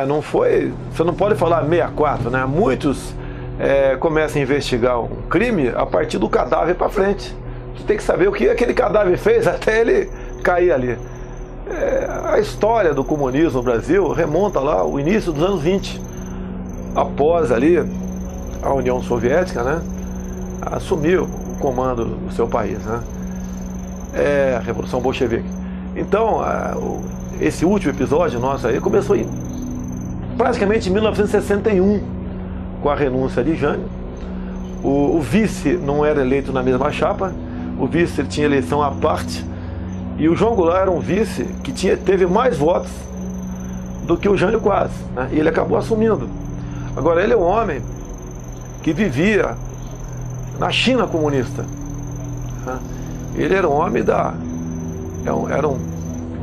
Não foi, você não pode falar 64, né? Muitos começam a investigar um crime a partir do cadáver para frente. Você tem que saber o que aquele cadáver fez até ele cair ali. A história do comunismo no Brasil remonta lá ao início dos anos 20, após ali a União Soviética, né, assumiu o comando do seu país, né? A Revolução Bolchevique. Então, esse último episódio nosso aí começou praticamente em 1961, com a renúncia de Jânio. O vice não era eleito na mesma chapa, o vice tinha eleição à parte, e o João Goulart era um vice que teve mais votos do que o Jânio Quadros, né? E ele acabou assumindo. Agora, ele é um homem que vivia na China comunista, né? Ele era um homem era um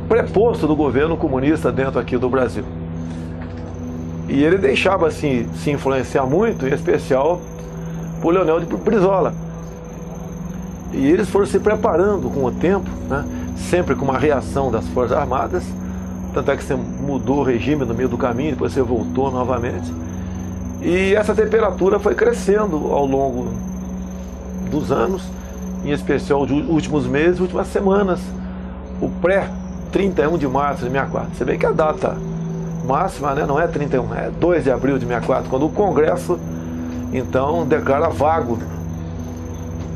preposto do governo comunista dentro aqui do Brasil. E ele deixava assim, se influenciar muito, em especial por Leonel de Brizola. E eles foram se preparando com o tempo, né? Sempre com uma reação das Forças Armadas. Tanto é que você mudou o regime no meio do caminho, depois você voltou novamente. E essa temperatura foi crescendo ao longo dos anos, em especial dos últimos meses, últimas semanas. O pré-31 de março de 64. Você vê que a data máxima, né, não é 31, é 2 de abril de 64, quando o Congresso, então, declara vago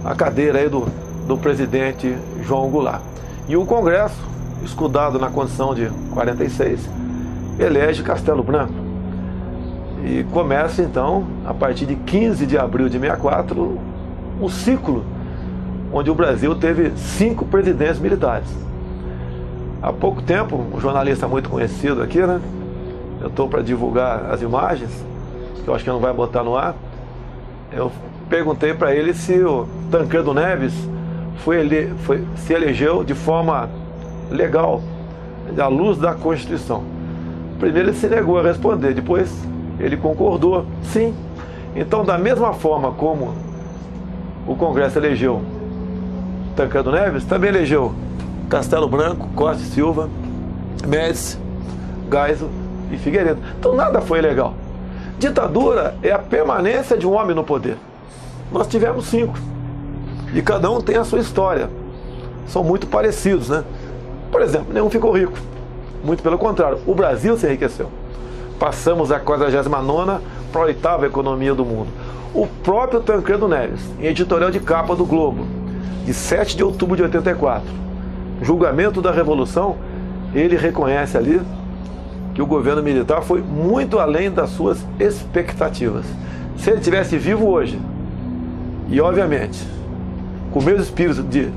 a cadeira aí do presidente João Goulart. E o Congresso, escudado na Constituição de 46, elege Castelo Branco. E começa, então, a partir de 15 de abril de 64, um ciclo onde o Brasil teve 5 presidentes militares. Há pouco tempo, um jornalista muito conhecido aqui, né? Eu estou para divulgar as imagens, que eu acho que não vai botar no ar. Eu perguntei para ele se o Tancredo Neves se elegeu de forma legal, à luz da Constituição. Primeiro ele se negou a responder, depois ele concordou, sim. Então, da mesma forma como o Congresso elegeu Tancredo Neves, também elegeu Castelo Branco, Costa e Silva, Médici, Geisel e Figueiredo. Então nada foi ilegal. Ditadura é a permanência de um homem no poder. Nós tivemos 5. E cada um tem a sua história. São muito parecidos, né? Por exemplo, nenhum ficou rico. Muito pelo contrário, o Brasil se enriqueceu. Passamos a 49ª para a 8ª economia do mundo. O próprio Tancredo Neves, em editorial de capa do Globo, de 7 de outubro de 84, julgamento da Revolução, ele reconhece ali que o governo militar foi muito além das suas expectativas. Se ele estivesse vivo hoje, e obviamente com o mesmo espírito de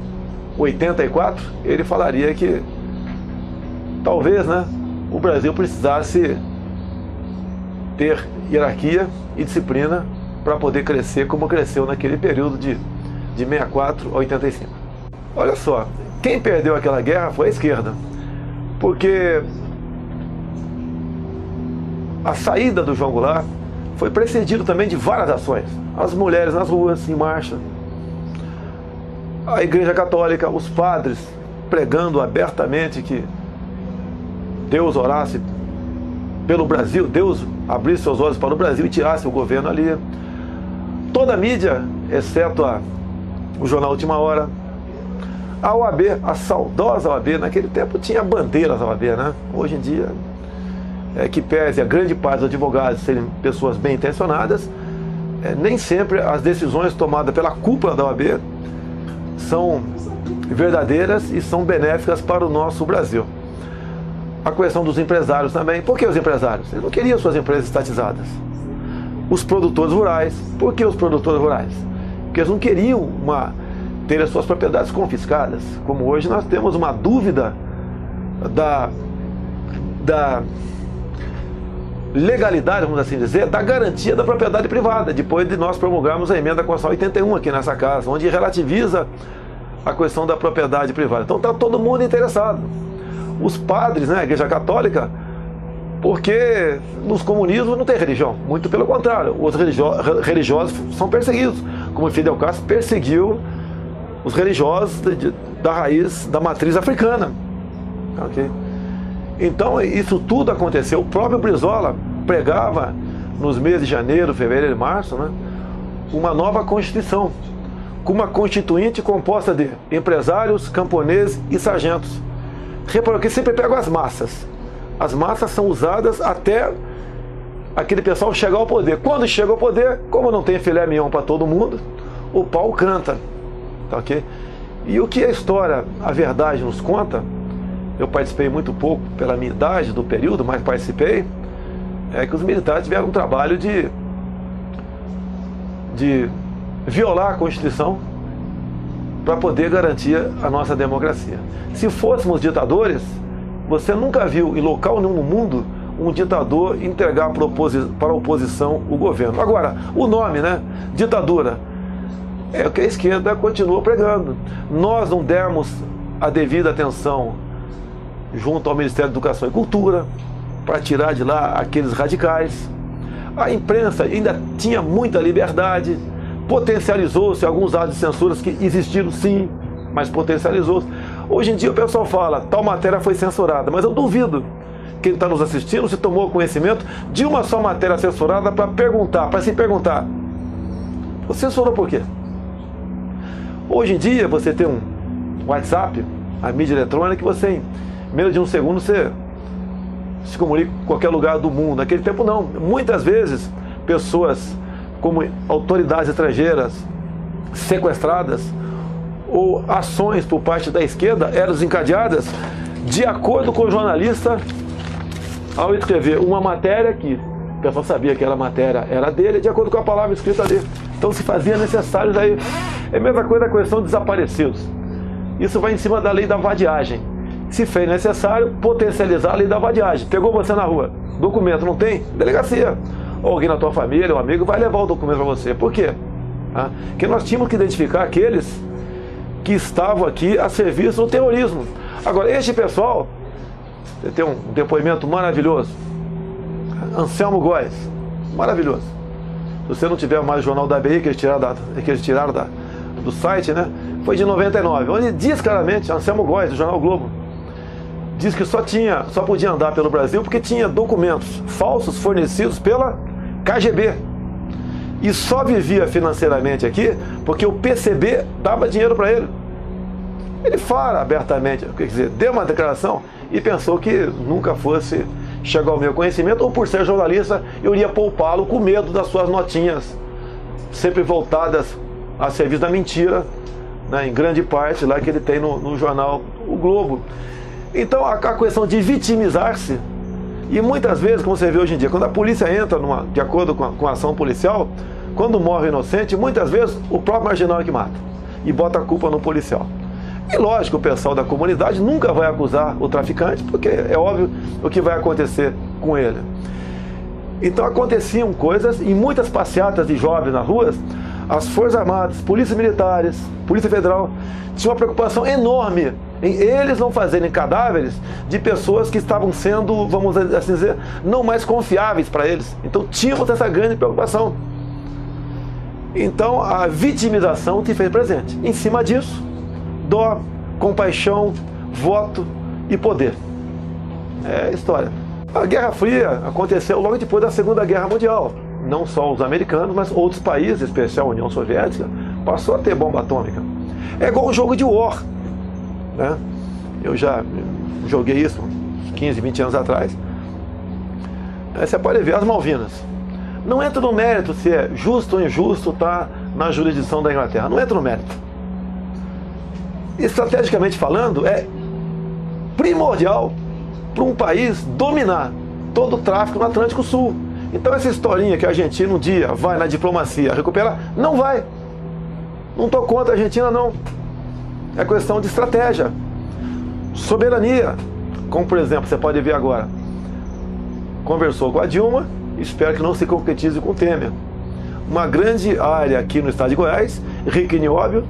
84, ele falaria que talvez, né, o Brasil precisasse ter hierarquia e disciplina para poder crescer como cresceu naquele período de 64 a 85. Olha só, quem perdeu aquela guerra foi a esquerda, porque a saída do João Goulart foi precedido também de várias ações. As mulheres nas ruas, em marcha, a Igreja Católica, os padres pregando abertamente que Deus orasse pelo Brasil, Deus abrisse seus olhos para o Brasil e tirasse o governo ali. Toda a mídia, exceto o jornal Última Hora, a OAB, a saudosa OAB, naquele tempo tinha bandeiras a OAB, né? Hoje em dia, que pese a grande parte dos advogados serem pessoas bem intencionadas, nem sempre as decisões tomadas pela cúpula da OAB são verdadeiras e são benéficas para o nosso Brasil. A questão dos empresários também. Por que os empresários? Eles não queriam suas empresas estatizadas. Os produtores rurais. Por que os produtores rurais? Porque eles não queriam ter as suas propriedades confiscadas. Como hoje nós temos uma legalidade, vamos assim dizer, da garantia da propriedade privada, depois de nós promulgarmos a emenda constitucional 81 aqui nessa casa, onde relativiza a questão da propriedade privada. Então está todo mundo interessado. Os padres, né, a Igreja Católica, porque nos comunismos não tem religião, muito pelo contrário, os religiosos são perseguidos, como Fidel Castro perseguiu os religiosos da raiz, da matriz africana. Okay? Então isso tudo aconteceu. O próprio Brizola pregava nos meses de janeiro, fevereiro e março, né, uma nova Constituição, com uma constituinte composta de empresários, camponeses e sargentos. Repara que sempre pegam as massas. As massas são usadas até aquele pessoal chegar ao poder. Quando chega ao poder, como não tem filé mignon para todo mundo, o pau canta. Tá, okay? E o que a história, a verdade nos conta, eu participei muito pouco pela minha idade do período, mas participei, é que os militares tiveram um trabalho de violar a Constituição para poder garantir a nossa democracia. Se fôssemos ditadores, você nunca viu em local nenhum no mundo um ditador entregar para a oposição o governo. Agora, o nome, né, ditadura, é o que a esquerda continua pregando. Nós não demos a devida atenção junto ao Ministério da Educação e Cultura para tirar de lá aqueles radicais. A imprensa ainda tinha muita liberdade, potencializou-se alguns atos de censura que existiram sim, mas potencializou-se. Hoje em dia o pessoal fala, tal matéria foi censurada, mas eu duvido quem está nos assistindo se tomou conhecimento de uma só matéria censurada para se perguntar, você censurou por quê? Hoje em dia você tem um WhatsApp, a mídia eletrônica, que você em menos de um segundo você se comunica com qualquer lugar do mundo. Naquele tempo não. Muitas vezes pessoas como autoridades estrangeiras sequestradas ou ações por parte da esquerda eram desencadeadas de acordo com o jornalista ao escrever uma matéria que o pessoal sabia que a matéria era dele, de acordo com a palavra escrita dele. Então se fazia necessário daí. É a mesma coisa da questão de desaparecidos. Isso vai em cima da lei da vadiagem. Se fez necessário potencializar a lei da vadiagem. Pegou você na rua, documento não tem? Delegacia. Ou alguém na tua família, um amigo, vai levar o documento para você. Por quê? Porque nós tínhamos que identificar aqueles que estavam aqui a serviço do terrorismo. Agora, este pessoal, você tem um depoimento maravilhoso. Anselmo Góes, maravilhoso. Se você não tiver mais o jornal da ABI, que eles tiraram do site, né? Foi de 99, onde diz claramente, Anselmo Góes, do jornal o Globo, diz que só podia andar pelo Brasil porque tinha documentos falsos fornecidos pela KGB. E só vivia financeiramente aqui porque o PCB dava dinheiro para ele. Ele fala abertamente, quer dizer, deu uma declaração e pensou que nunca fosse chegar ao meu conhecimento, ou por ser jornalista eu iria poupá-lo com medo das suas notinhas, sempre voltadas a serviço da mentira, né, em grande parte lá que ele tem no jornal O Globo. Então a questão de vitimizar-se, e muitas vezes, como você vê hoje em dia, quando a polícia entra de acordo com a ação policial, quando morre o inocente, muitas vezes o próprio marginal é que mata e bota a culpa no policial. E lógico, o pessoal da comunidade nunca vai acusar o traficante, porque é óbvio o que vai acontecer com ele. Então aconteciam coisas, em muitas passeatas de jovens nas ruas, as Forças Armadas, polícias militares, Polícia Federal, tinham uma preocupação enorme em eles não fazerem cadáveres de pessoas que estavam sendo, vamos assim dizer, não mais confiáveis para eles. Então tínhamos essa grande preocupação. Então a vitimização te fez presente. Em cima disso, dó, compaixão, voto e poder. É história. A Guerra Fria aconteceu logo depois da Segunda Guerra Mundial. Não só os americanos, mas outros países, em especial a União Soviética, passou a ter bomba atômica. É igual um jogo de war, né? Eu já joguei isso 15, 20 anos atrás. Aí você pode ver as Malvinas. Não entra no mérito se é justo ou injusto estar na jurisdição da Inglaterra. Não entra no mérito. Estrategicamente falando, é primordial para um país dominar todo o tráfico no Atlântico Sul. Então essa historinha que a Argentina um dia vai na diplomacia recuperar, não vai. Não estou contra a Argentina, não. É questão de estratégia. Soberania. Como, por exemplo, você pode ver agora. conversou com a Dilma, espero que não se concretize com o Temer. Uma grande área aqui no estado de Goiás, rica em nióbio,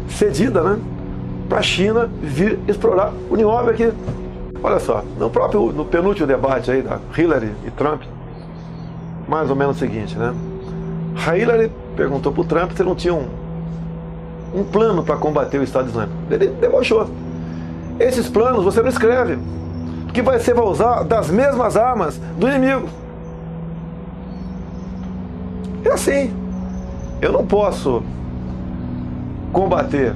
cedida, né, para a China vir explorar o nióbio aqui. Olha só, no penúltimo debate aí da Hillary e Trump, mais ou menos o seguinte, né? A Hillary perguntou para o Trump se não tinha um plano para combater o Estado Islâmico. Ele debochou. Esses planos você não escreve, porque você vai usar das mesmas armas do inimigo. É assim. Eu não posso combater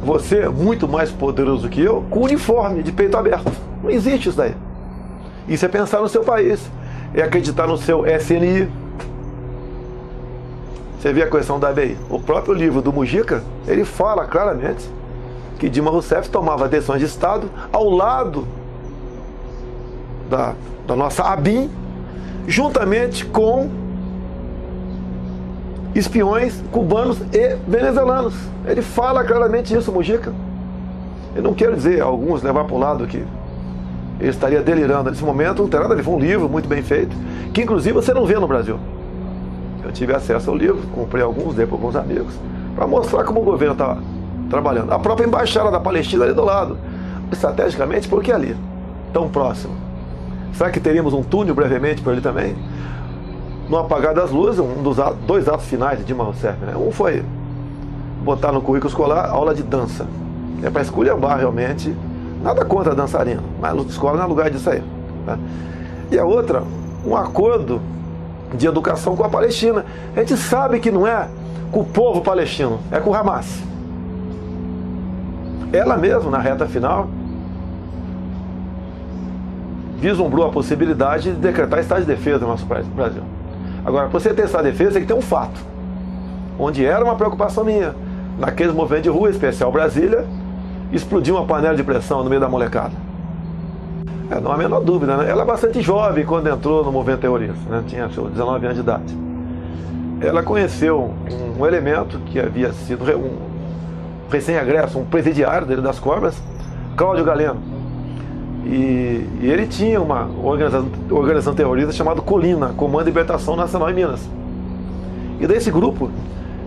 você, muito mais poderoso que eu, com uniforme de peito aberto. Não existe isso daí. Isso é pensar no seu país, é acreditar no seu SNI. Você vê a questão da ABI. O próprio livro do Mujica, ele fala claramente que Dilma Rousseff tomava decisões de Estado ao lado da nossa ABIN, juntamente com espiões cubanos e venezuelanos. Ele fala claramente isso, Mujica. Eu não quero dizer alguns levar para o lado que ele estaria delirando nesse momento. Não tem nada a ver, foi um livro muito bem feito, que inclusive você não vê no Brasil. Eu tive acesso ao livro, comprei alguns, dei para alguns amigos, para mostrar como o governo está trabalhando. A própria embaixada da Palestina ali do lado, estrategicamente, por que ali? Tão próximo. Será que teríamos um túnel brevemente por ali também? No apagar das luzes, dois atos finais de Dilma Rousseff, né? Um foi botar no currículo escolar aula de dança. É para esculhambar realmente, nada contra dançarino, mas a escola não é lugar disso aí. Tá? E a outra, um acordo de educação com a Palestina. A gente sabe que não é com o povo palestino, é com o Hamas. Ela mesma, na reta final, vislumbrou a possibilidade de decretar estado de defesa no nosso Brasil. Agora, para você ter estado de defesa, tem que ter um fato, onde era uma preocupação minha. Naqueles movimentos de rua, especial Brasília, explodiu uma panela de pressão no meio da molecada. Não há a menor dúvida, né? Ela é bastante jovem quando entrou no movimento terrorista, né? Tinha 19 anos de idade. Ela conheceu um elemento que havia sido um recém-agresso, um presidiário dele das Cobras, Cláudio Galeno. E ele tinha uma organização terrorista chamada Colina, Comando de Libertação Nacional em Minas. E desse grupo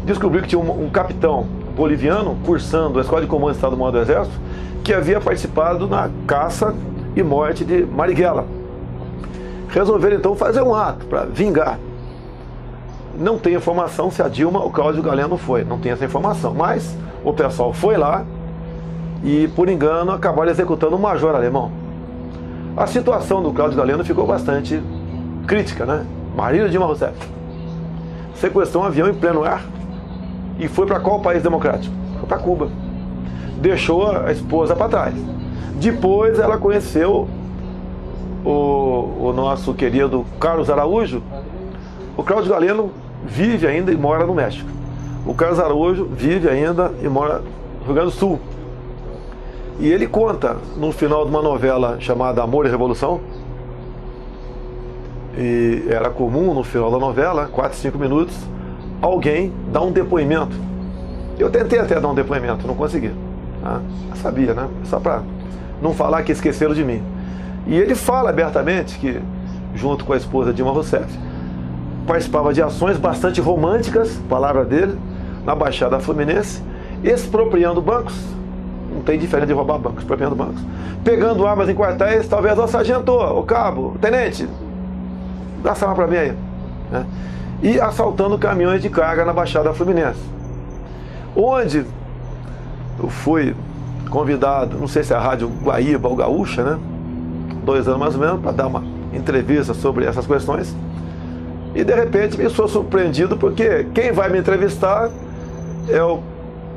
descobriu que tinha um capitão boliviano cursando a Escola de Comando do Estado-Maior do Exército, que havia participado na caça e morte de Marighella. Resolveram então fazer um ato para vingar. Não tem informação se a Dilma ou Cláudio Galeno foi, não tem essa informação, mas o pessoal foi lá e, por engano, acabaram executando um major alemão. A situação do Cláudio Galeno ficou bastante crítica, né? Marido de Dilma Rousseff sequestrou um avião em pleno ar e foi para qual país democrático? Foi para Cuba. Deixou a esposa para trás. Depois ela conheceu o nosso querido Carlos Araújo. O Cláudio Galeno vive ainda e mora no México. O Carlos Araújo vive ainda e mora no Rio Grande do Sul. E ele conta, no final de uma novela chamada Amor e Revolução, e era comum no final da novela, 4, 5 minutos, alguém dá um depoimento. Eu tentei até dar um depoimento, não consegui. Eu sabia, né? Só para não falar que esqueceram de mim. E ele fala abertamente que, junto com a esposa Dilma Rousseff, participava de ações bastante românticas, palavra dele, na Baixada Fluminense, expropriando bancos. Não tem diferença de roubar bancos, expropriando bancos. Pegando armas em quartéis, talvez, ó sargento, ô cabo, tenente, dá essa arma para mim aí. Né? E assaltando caminhões de carga na Baixada Fluminense. Onde eu fui convidado, não sei se é a Rádio Guaíba ou Gaúcha, né? 2 anos mais ou menos, para dar uma entrevista sobre essas questões. E de repente me sou surpreendido porque quem vai me entrevistar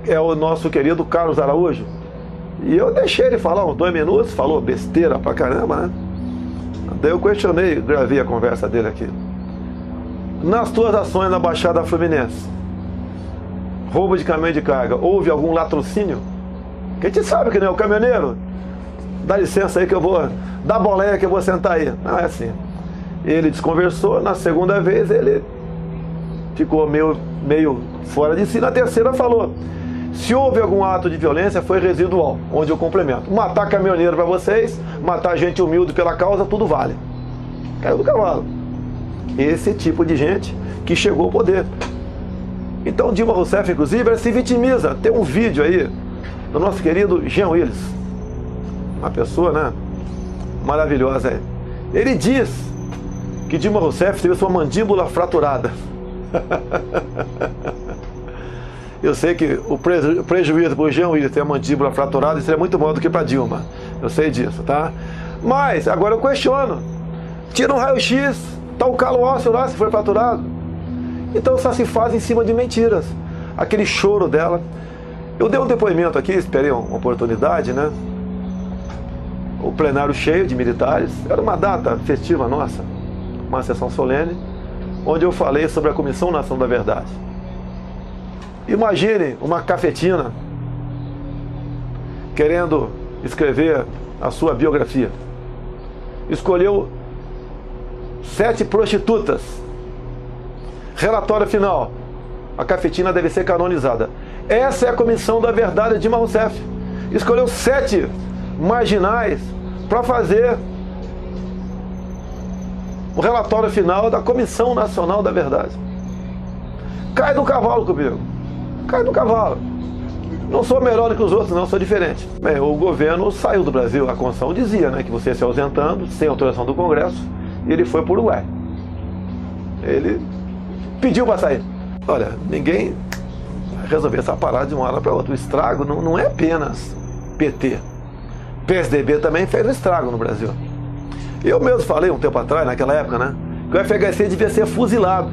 é o nosso querido Carlos Araújo. E eu deixei ele falar uns 2 minutos, falou besteira pra caramba, né? Daí eu questionei, gravei a conversa dele aqui. Nas tuas ações na Baixada Fluminense, roubo de caminhão de carga, houve algum latrocínio? Que a gente sabe que não é o caminhoneiro. Dá licença aí que eu vou dar boleia que eu vou sentar aí. Não é assim. Ele desconversou, na segunda vez ele ficou meio fora de si, na terceira falou: Se houve algum ato de violência, foi residual, onde eu complemento. Matar caminhoneiro para vocês, matar gente humilde pela causa, tudo vale. Caiu do cavalo. Esse tipo de gente que chegou ao poder. Então Dilma Rousseff, inclusive, ela se vitimiza. Tem um vídeo aí do nosso querido Jean Willis, uma pessoa, né, maravilhosa aí. Ele diz que Dilma Rousseff teve sua mandíbula fraturada. Eu sei que o prejuízo para o Jean Willis ter a mandíbula fraturada seria muito maior do que para Dilma. Eu sei disso, tá? Mas agora eu questiono. Tira um raio-x, tá o calo ósseo lá se foi fraturado. Então só se faz em cima de mentiras. Aquele choro dela. Eu dei um depoimento aqui, esperei uma oportunidade, né? O plenário cheio de militares. Era uma data festiva nossa, uma sessão solene, onde eu falei sobre a Comissão Nacional da Verdade. Imagine uma cafetina querendo escrever a sua biografia. Escolheu 7 prostitutas. Relatório final: a cafetina deve ser canonizada. Essa é a Comissão da Verdade de Dilma Rousseff. Escolheu 7 marginais para fazer o relatório final da Comissão Nacional da Verdade. Cai do cavalo comigo. Cai do cavalo. Não sou melhor do que os outros, não, sou diferente. Bem, o governo saiu do Brasil, a Constituição dizia, né, que você se ausentando, sem autorização do Congresso, e ele foi para o Uruguai. Ele pediu para sair. Olha, ninguém vai resolver essa parada de uma hora para outra. O estrago não é apenas PT. PSDB também fez um estrago no Brasil. Eu mesmo falei um tempo atrás, naquela época, né, que o FHC devia ser fuzilado.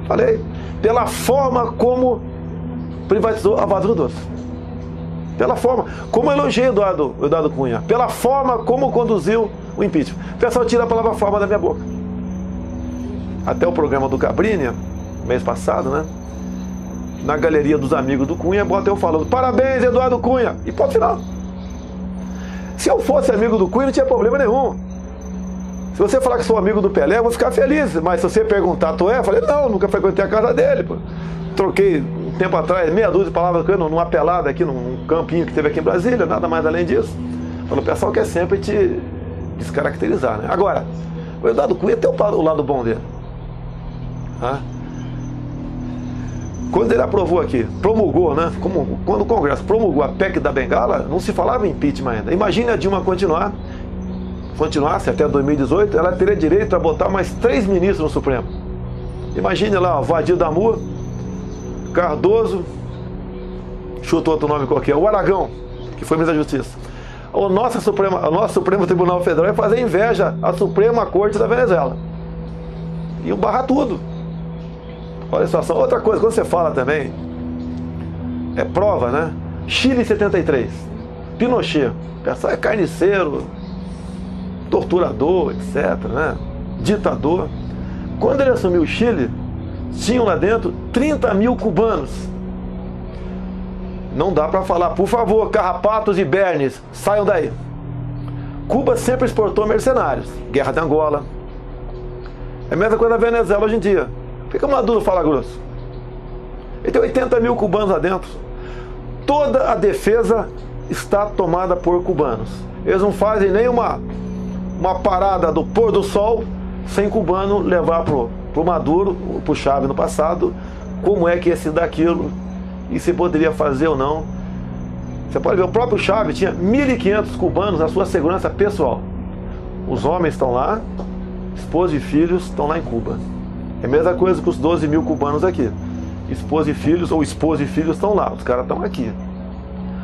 Falei, pela forma como privatizou a Vale do Doce. Pela forma, como elogiei Eduardo Cunha. Pela forma como conduziu o impeachment. O pessoal tira a palavra forma da minha boca. Até o programa do Cabrini, mês passado, né? Na galeria dos amigos do Cunha, bota eu falando, parabéns, Eduardo Cunha. E ponto final. Se eu fosse amigo do Cunha, não tinha problema nenhum. Se você falar que sou amigo do Pelé, eu vou ficar feliz. Mas se você perguntar, tu é? Eu falei, não, nunca frequentei a casa dele, pô. Troquei um tempo atrás meia dúzia de palavras com ele numa pelada aqui, num campinho que teve aqui em Brasília, nada mais além disso. Quando o pessoal quer sempre te descaracterizar, né? Agora, o Eduardo Cunha tem o lado bom dele. Quando ele aprovou aqui, promulgou, né? Quando o Congresso promulgou a PEC da Bengala, não se falava em impeachment ainda. Imagine a Dilma continuasse até 2018, ela teria direito a botar mais 3 ministros no Supremo. Imagine lá, o Vadir Damur, Cardoso, chuta outro nome qualquer, o Aragão, que foi ministro da Justiça. O nosso Supremo Tribunal Federal ia fazer inveja à Suprema Corte da Venezuela. Iam barrar tudo. Olha a situação. Outra coisa, quando você fala também, é prova, né? Chile 73, Pinochet, o pessoal é carniceiro, torturador, etc., né? Ditador. Quando ele assumiu o Chile, tinham lá dentro 30 mil cubanos. Não dá para falar, por favor, carrapatos e bernes, saiam daí. Cuba sempre exportou mercenários. Guerra de Angola. É a mesma coisa na Venezuela hoje em dia. Por que o Maduro fala grosso? Ele tem 80 mil cubanos lá dentro. Toda a defesa está tomada por cubanos. Eles não fazem nem uma parada do pôr do sol sem cubano levar pro Maduro, pro Chávez no passado, como é que ia se dar aquilo e se poderia fazer ou não. Você pode ver, o próprio Chávez tinha 1.500 cubanos na sua segurança pessoal. Os homens estão lá, esposa e filhos estão lá em Cuba. É a mesma coisa que os 12 mil cubanos aqui. Esposa e filhos, ou esposa e filhos estão lá, os caras estão aqui.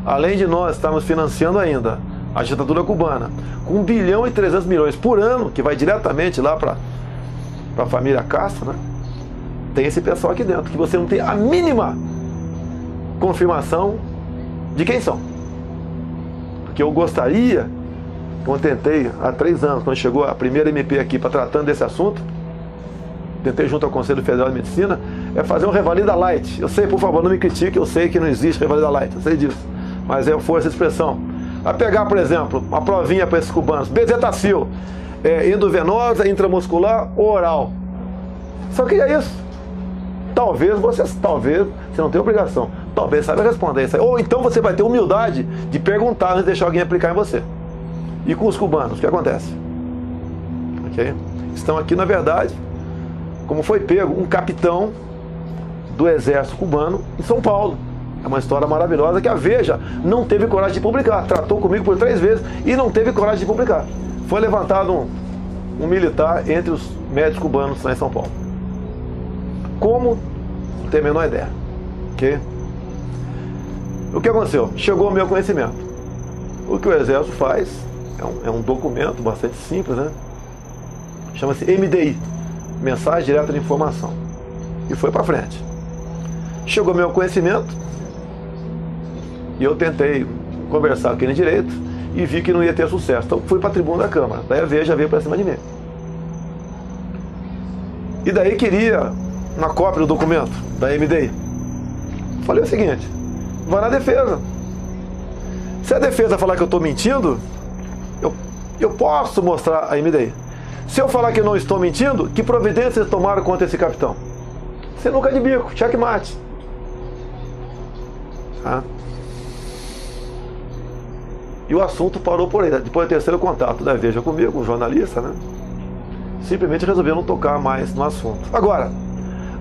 Além de nós estarmos financiando ainda a ditadura cubana, com 1 bilhão e 300 milhões por ano, que vai diretamente lá para a família Castro, né? Tem esse pessoal aqui dentro, que você não tem a mínima confirmação de quem são. Porque eu gostaria, quando tentei há 3 anos, quando chegou a primeira MP aqui para tratando desse assunto, tentei junto ao Conselho Federal de Medicina, é fazer um Revalida Light. Eu sei, por favor, não me critique, eu sei que não existe Revalida Light, eu sei disso. Mas é força de expressão. A pegar, por exemplo, uma provinha para esses cubanos, bezetacil, endovenosa, intramuscular ou oral. Só que é isso. Talvez você não tenha obrigação. Talvez saiba responder isso aí. Ou então você vai ter humildade de perguntar antes de deixar alguém aplicar em você. E com os cubanos, o que acontece? Ok? Estão aqui, na verdade, como foi pego um capitão do exército cubano em São Paulo. É uma história maravilhosa que a Veja não teve coragem de publicar. Tratou comigo por 3 vezes e não teve coragem de publicar. Foi levantado um militar entre os médicos cubanos lá em São Paulo. Como? Não tenho a menor ideia. Ok? O que aconteceu? Chegou ao meu conhecimento. O que o exército faz é um documento bastante simples, né? Chama-se MDI, Mensagem Direta de Informação. E foi para frente. Chegou ao meu conhecimento e eu tentei conversar com ele direito e vi que não ia ter sucesso. Então fui para a tribuna da Câmara. Daí a Veja veio para cima de mim. E daí queria uma cópia do documento da MDI. Falei o seguinte: vai na defesa. Se a defesa falar que eu estou mentindo, eu posso mostrar a MDI. Se eu falar que eu não estou mentindo, que providências tomaram contra esse capitão? Sinuca de bico, checkmate. Tá? E o assunto parou por aí. Depois do terceiro contato da Veja comigo, um jornalista, né? Simplesmente resolveu não tocar mais no assunto. Agora,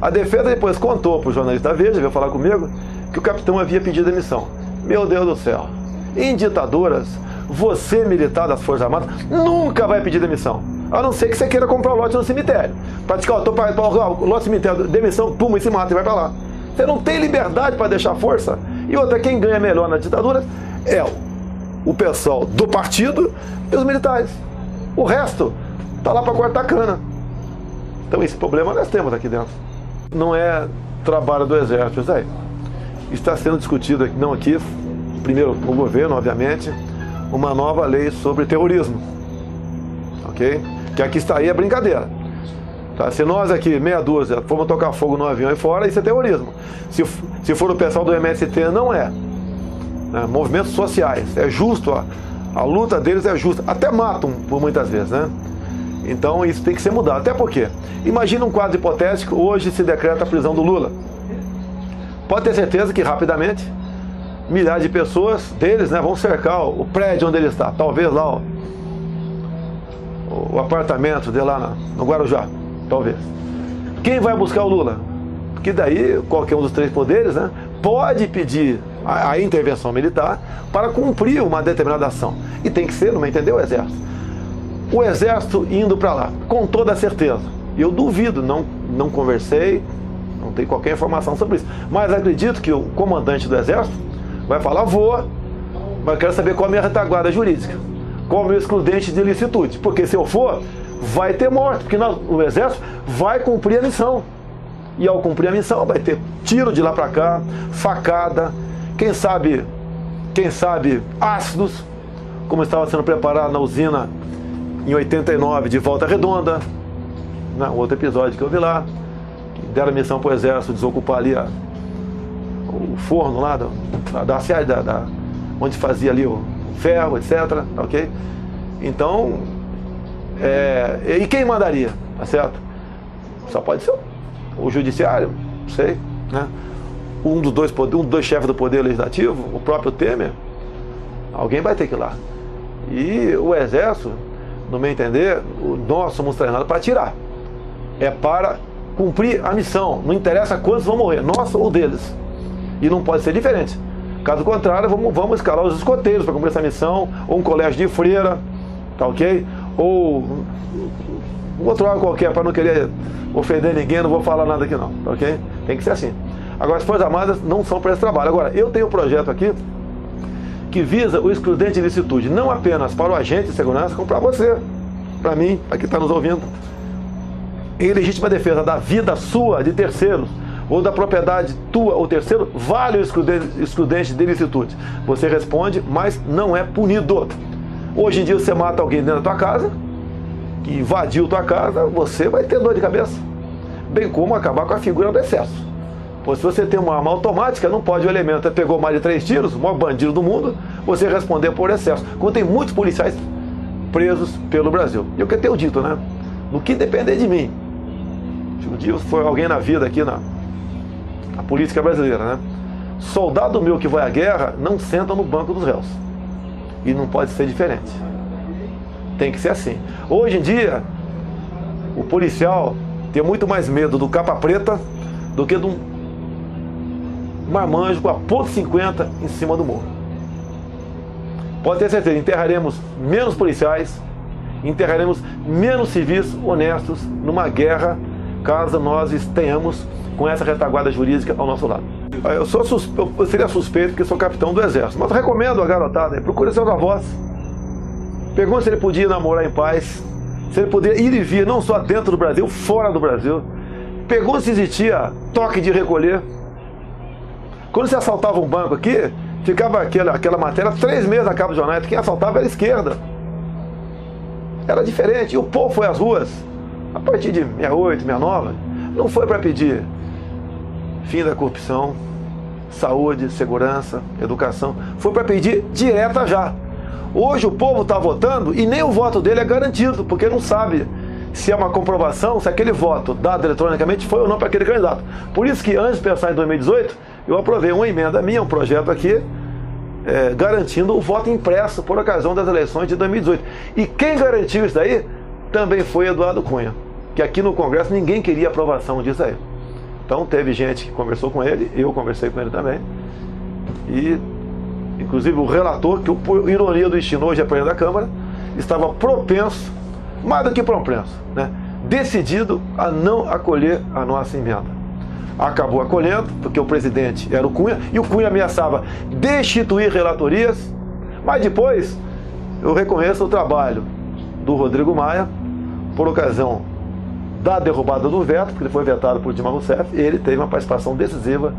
a defesa depois contou para o jornalista da Veja, veio falar comigo, que o capitão havia pedido demissão. Meu Deus do céu. Em ditaduras, você, militar das Forças Armadas, nunca vai pedir demissão. A não ser que você queira comprar o lote no cemitério. Praticar, estou para o lote no cemitério, demissão, puma, e se mata e vai para lá. Você não tem liberdade para deixar força. E outra, quem ganha melhor na ditadura é o pessoal do partido e os militares. O resto está lá para cortar cana. Então esse problema nós temos aqui dentro. Não é trabalho do exército, José. Está sendo discutido aqui, não aqui, primeiro no governo, obviamente, uma nova lei sobre terrorismo. Ok? Que aqui está aí é brincadeira. Tá? Se nós aqui, meia dúzia, formos tocar fogo no avião aí fora, isso é terrorismo. Se for o pessoal do MST, não é. Movimentos sociais. É justo, a luta deles é justa. Até matam, por muitas vezes, né? Então isso tem que ser mudado. Até porque, imagina um quadro hipotético, hoje se decreta a prisão do Lula. Pode ter certeza que rapidamente milhares de pessoas deles, né, vão cercar o prédio onde ele está. Talvez lá o apartamento dele lá no Guarujá. Talvez. Quem vai buscar o Lula? Porque daí qualquer um dos 3 poderes, né, pode pedir a intervenção militar para cumprir uma determinada ação. E tem que ser, não me entendeu, o Exército? O Exército indo para lá, com toda certeza. Eu duvido, não conversei, não tenho qualquer informação sobre isso. Mas acredito que o comandante do Exército vai falar, vou, mas quero saber qual é a minha retaguarda jurídica, qual é o meu excludente de ilicitude. Porque se eu for, vai ter morte, porque o Exército vai cumprir a missão. E ao cumprir a missão, vai ter tiro de lá para cá, facada, quem sabe ácidos, como estava sendo preparado na usina em 89 de Volta Redonda, outro episódio que eu vi lá, que deram a missão para o Exército desocupar ali o forno lá, onde fazia ali o ferro, etc. Ok? Então, e quem mandaria? Tá certo? Só pode ser o judiciário, não sei, né? Um dos dois chefes do poder legislativo, o próprio Temer, alguém vai ter que ir lá. E o Exército, no meu entender, nós somos treinados para atirar. É para cumprir a missão. Não interessa quantos vão morrer, nós ou deles. E não pode ser diferente. Caso contrário, vamos escalar os escoteiros para cumprir essa missão, ou um colégio de freira, tá ok? Ou um outro lado qualquer, para não querer ofender ninguém, não vou falar nada aqui não, tá ok? Tem que ser assim. Agora, as Forças Armadas não são para esse trabalho. Agora, eu tenho um projeto aqui que visa o excludente de ilicitude, não apenas para o agente de segurança, como para você, para mim, para quem está nos ouvindo. Em legítima defesa da vida sua, de terceiros, ou da propriedade tua ou terceiro, vale o excludente de ilicitude. Você responde, mas não é punido. Hoje em dia você mata alguém dentro da tua casa, que invadiu tua casa, você vai ter dor de cabeça. Bem como acabar com a figura do excesso. Pois se você tem uma arma automática, não pode o elemento pegou mais de 3 tiros, o maior bandido do mundo, você responder por excesso. Quando tem muitos policiais presos pelo Brasil. E o que eu tenho dito, né? No que depender de mim. Se um dia for alguém na vida aqui na política brasileira, né? Soldado meu que vai à guerra não senta no banco dos réus. E não pode ser diferente. Tem que ser assim. Hoje em dia, o policial tem muito mais medo do capa preta do que de um marmanjo com a ponto .50 em cima do morro. Pode ter certeza, enterraremos menos policiais, enterraremos menos civis honestos numa guerra, caso nós tenhamos com essa retaguarda jurídica ao nosso lado. Eu seria suspeito porque sou capitão do exército, mas eu recomendo a garotada, procure seus avós, pergunte se ele podia namorar em paz, se ele podia ir e vir, não só dentro do Brasil, fora do Brasil. Pergunte se existia toque de recolher. Quando você assaltava um banco aqui, ficava aquela matéria 3 meses na capa do jornal, quem assaltava era a esquerda. Era diferente, e o povo foi às ruas, a partir de 68, 69, não foi para pedir fim da corrupção, saúde, segurança, educação, foi para pedir direta já. Hoje o povo está votando e nem o voto dele é garantido, porque não sabe se é uma comprovação, se aquele voto dado eletronicamente foi ou não para aquele candidato. Por isso que antes de pensar em 2018, eu aprovei uma emenda minha, um projeto aqui, garantindo o voto impresso por ocasião das eleições de 2018. E quem garantiu isso daí também foi Eduardo Cunha, que aqui no Congresso ninguém queria aprovação disso aí. Então teve gente que conversou com ele, eu conversei com ele também, e inclusive o relator, que por ironia do destino hoje é presidente da Câmara, estava propenso, mais do que propenso, né, decidido a não acolher a nossa emenda. Acabou acolhendo, porque o presidente era o Cunha, e o Cunha ameaçava destituir relatorias, mas depois eu reconheço o trabalho do Rodrigo Maia, por ocasião da derrubada do veto, porque ele foi vetado por Dilma Rousseff, e ele teve uma participação decisiva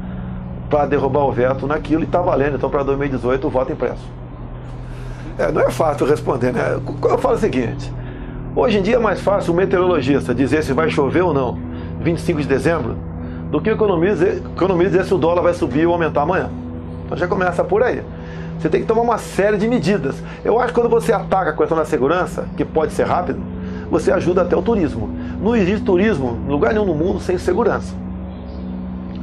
para derrubar o veto naquilo, e está valendo, então, para 2018, o voto impresso. Não é fácil responder, né? Eu falo o seguinte, hoje em dia é mais fácil o meteorologista dizer se vai chover ou não, 25 de dezembro, do que o economista dizer se o dólar vai subir ou aumentar amanhã. Então já começa por aí. Você tem que tomar uma série de medidas. Eu acho que quando você ataca a questão da segurança, que pode ser rápido, você ajuda até o turismo. Não existe turismo em lugar nenhum no mundo sem segurança.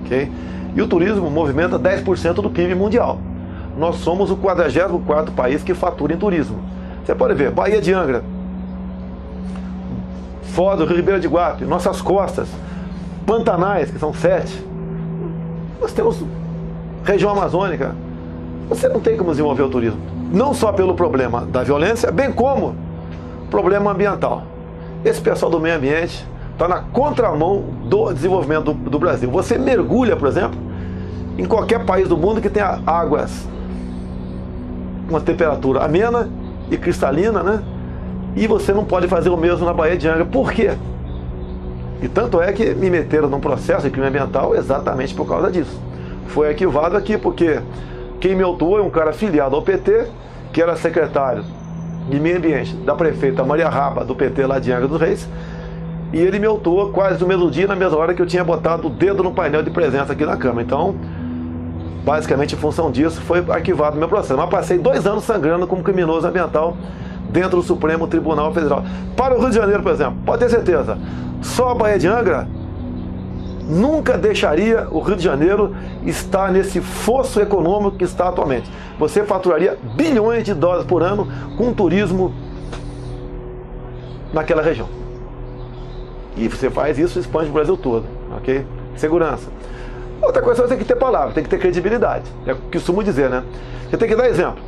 Okay? E o turismo movimenta 10% do PIB mundial. Nós somos o 44º país que fatura em turismo. Você pode ver, Baía de Angra, Foz do Rio, Ribeira de Guape, nossas costas, Pantanais, que são 7. Nós temos região amazônica. Você não tem como desenvolver o turismo. Não só pelo problema da violência, bem como problema ambiental. Esse pessoal do meio ambiente está na contramão do desenvolvimento do Brasil. Você mergulha, por exemplo, em qualquer país do mundo que tenha águas com uma temperatura amena e cristalina, né? E você não pode fazer o mesmo na Baía de Angra. Por quê? E tanto é que me meteram num processo de crime ambiental exatamente por causa disso. Foi arquivado aqui porque quem me autuou é um cara filiado ao PT, que era secretário de meio ambiente da prefeita Maria Raba, do PT lá de Angra dos Reis, e ele me autuou quase no mesmo dia, na mesma hora que eu tinha botado o dedo no painel de presença aqui na Câmara. Então, basicamente, em função disso, foi arquivado o meu processo. Mas passei 2 anos sangrando como criminoso ambiental dentro do Supremo Tribunal Federal. Para o Rio de Janeiro, por exemplo, pode ter certeza, só a Baía de Angra nunca deixaria o Rio de Janeiro estar nesse fosso econômico que está atualmente. Você faturaria bilhões de dólares por ano com turismo naquela região. E você faz isso e expande o Brasil todo, ok? Segurança. Outra coisa, você tem que ter palavra, tem que ter credibilidade. É o que costumo dizer, né? Você tem que dar exemplo.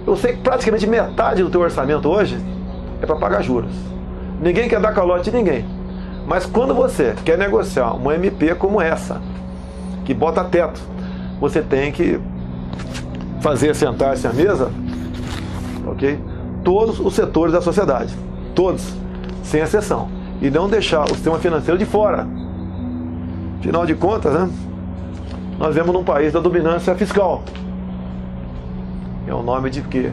Eu sei que praticamente metade do teu orçamento hoje é para pagar juros. Ninguém quer dar calote de ninguém. Mas quando você quer negociar uma MP como essa, que bota teto, você tem que fazer sentar-se à mesa, ok? Todos os setores da sociedade, todos, sem exceção, e não deixar o sistema financeiro de fora. Afinal de contas, né, nós vivemos num país da dominância fiscal. É o nome de que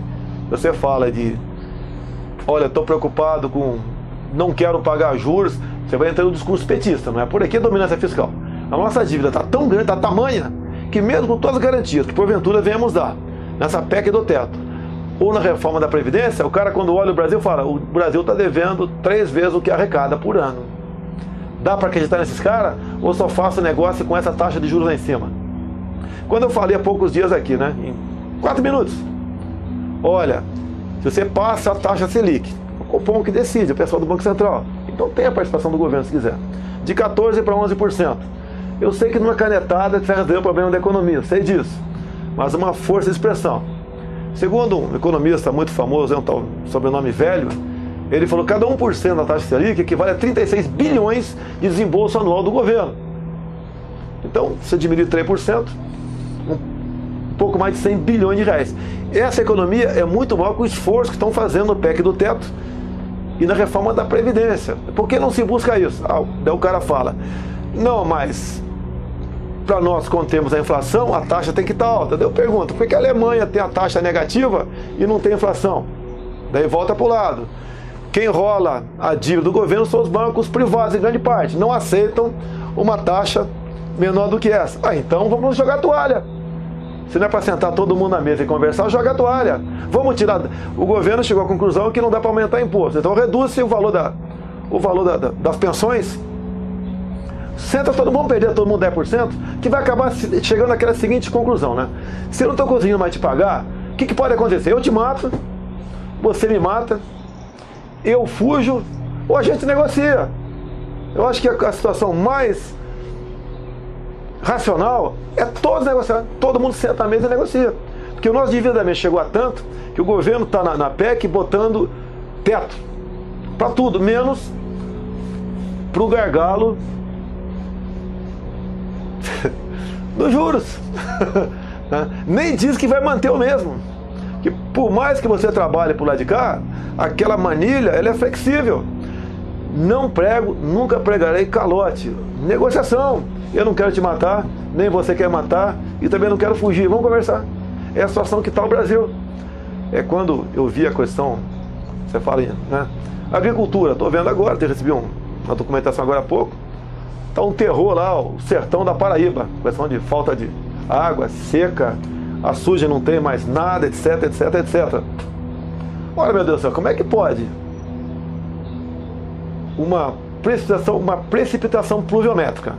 você fala de, olha, estou preocupado com, não quero pagar juros, você vai entrar no discurso petista, não é? Por aqui a dominância fiscal. A nossa dívida está tão grande, está tamanha, que mesmo com todas as garantias que porventura venhamos dar, nessa PEC do teto, ou na reforma da Previdência, o cara quando olha o Brasil fala, o Brasil está devendo 3 vezes o que arrecada por ano. Dá para acreditar nesses caras? Ou só faço negócio com essa taxa de juros lá em cima? Quando eu falei há poucos dias aqui, né, em 4 minutos, olha, se você passa a taxa Selic, o Copom que decide, o pessoal do Banco Central, então tem a participação do governo se quiser, de 14% para 11%. Eu sei que numa canetada vai resolver o problema da economia, sei disso, mas uma força de expressão. Segundo um economista muito famoso, um tal sobrenome Velho, ele falou que cada 1% da taxa Selic equivale a 36 bilhões de desembolso anual do governo. Então, se diminuir 3%, um pouco mais de 100 bilhões de reais. Essa economia é muito maior que o esforço que estão fazendo no PEC do teto e na reforma da Previdência. Por que não se busca isso? Daí o cara fala, não, mas para nós, quando temos a inflação, a taxa tem que estar alta. Daí eu pergunto, por que a Alemanha tem a taxa negativa e não tem inflação? Daí volta para o lado. Quem rola a dívida do governo são os bancos privados, em grande parte. Não aceitam uma taxa menor do que essa. Então vamos jogar a toalha. Se não é para sentar todo mundo na mesa e conversar, joga a toalha. Vamos tirar. O governo chegou à conclusão que não dá para aumentar imposto. Então reduz-se o valor das pensões. Senta todo mundo, perder todo mundo 10%, que vai acabar chegando naquela seguinte conclusão, né? Se eu não estou conseguindo mais te pagar, o que pode acontecer? Eu te mato, você me mata, eu fujo, ou a gente negocia. Eu acho que a situação mais racional é todos negociar, todo mundo senta à mesa e negocia. Porque o nosso endividamento chegou a tanto que o governo está na PEC botando teto para tudo, menos para o gargalo dos juros. Nem diz que vai manter o mesmo. Que por mais que você trabalhe por lá de cá, aquela manilha ela é flexível. Não prego, nunca pregarei calote. Negociação. Eu não quero te matar, nem você quer matar, e também não quero fugir. Vamos conversar. É a situação que está o Brasil. É quando eu vi a questão, você fala, né? Agricultura, estou vendo agora, recebi uma documentação agora há pouco. Está um terror lá, o sertão da Paraíba, questão de falta de água, seca, a suja não tem mais nada, etc, etc, etc. Olha, meu Deus do céu, como é que pode uma precipitação pluviométrica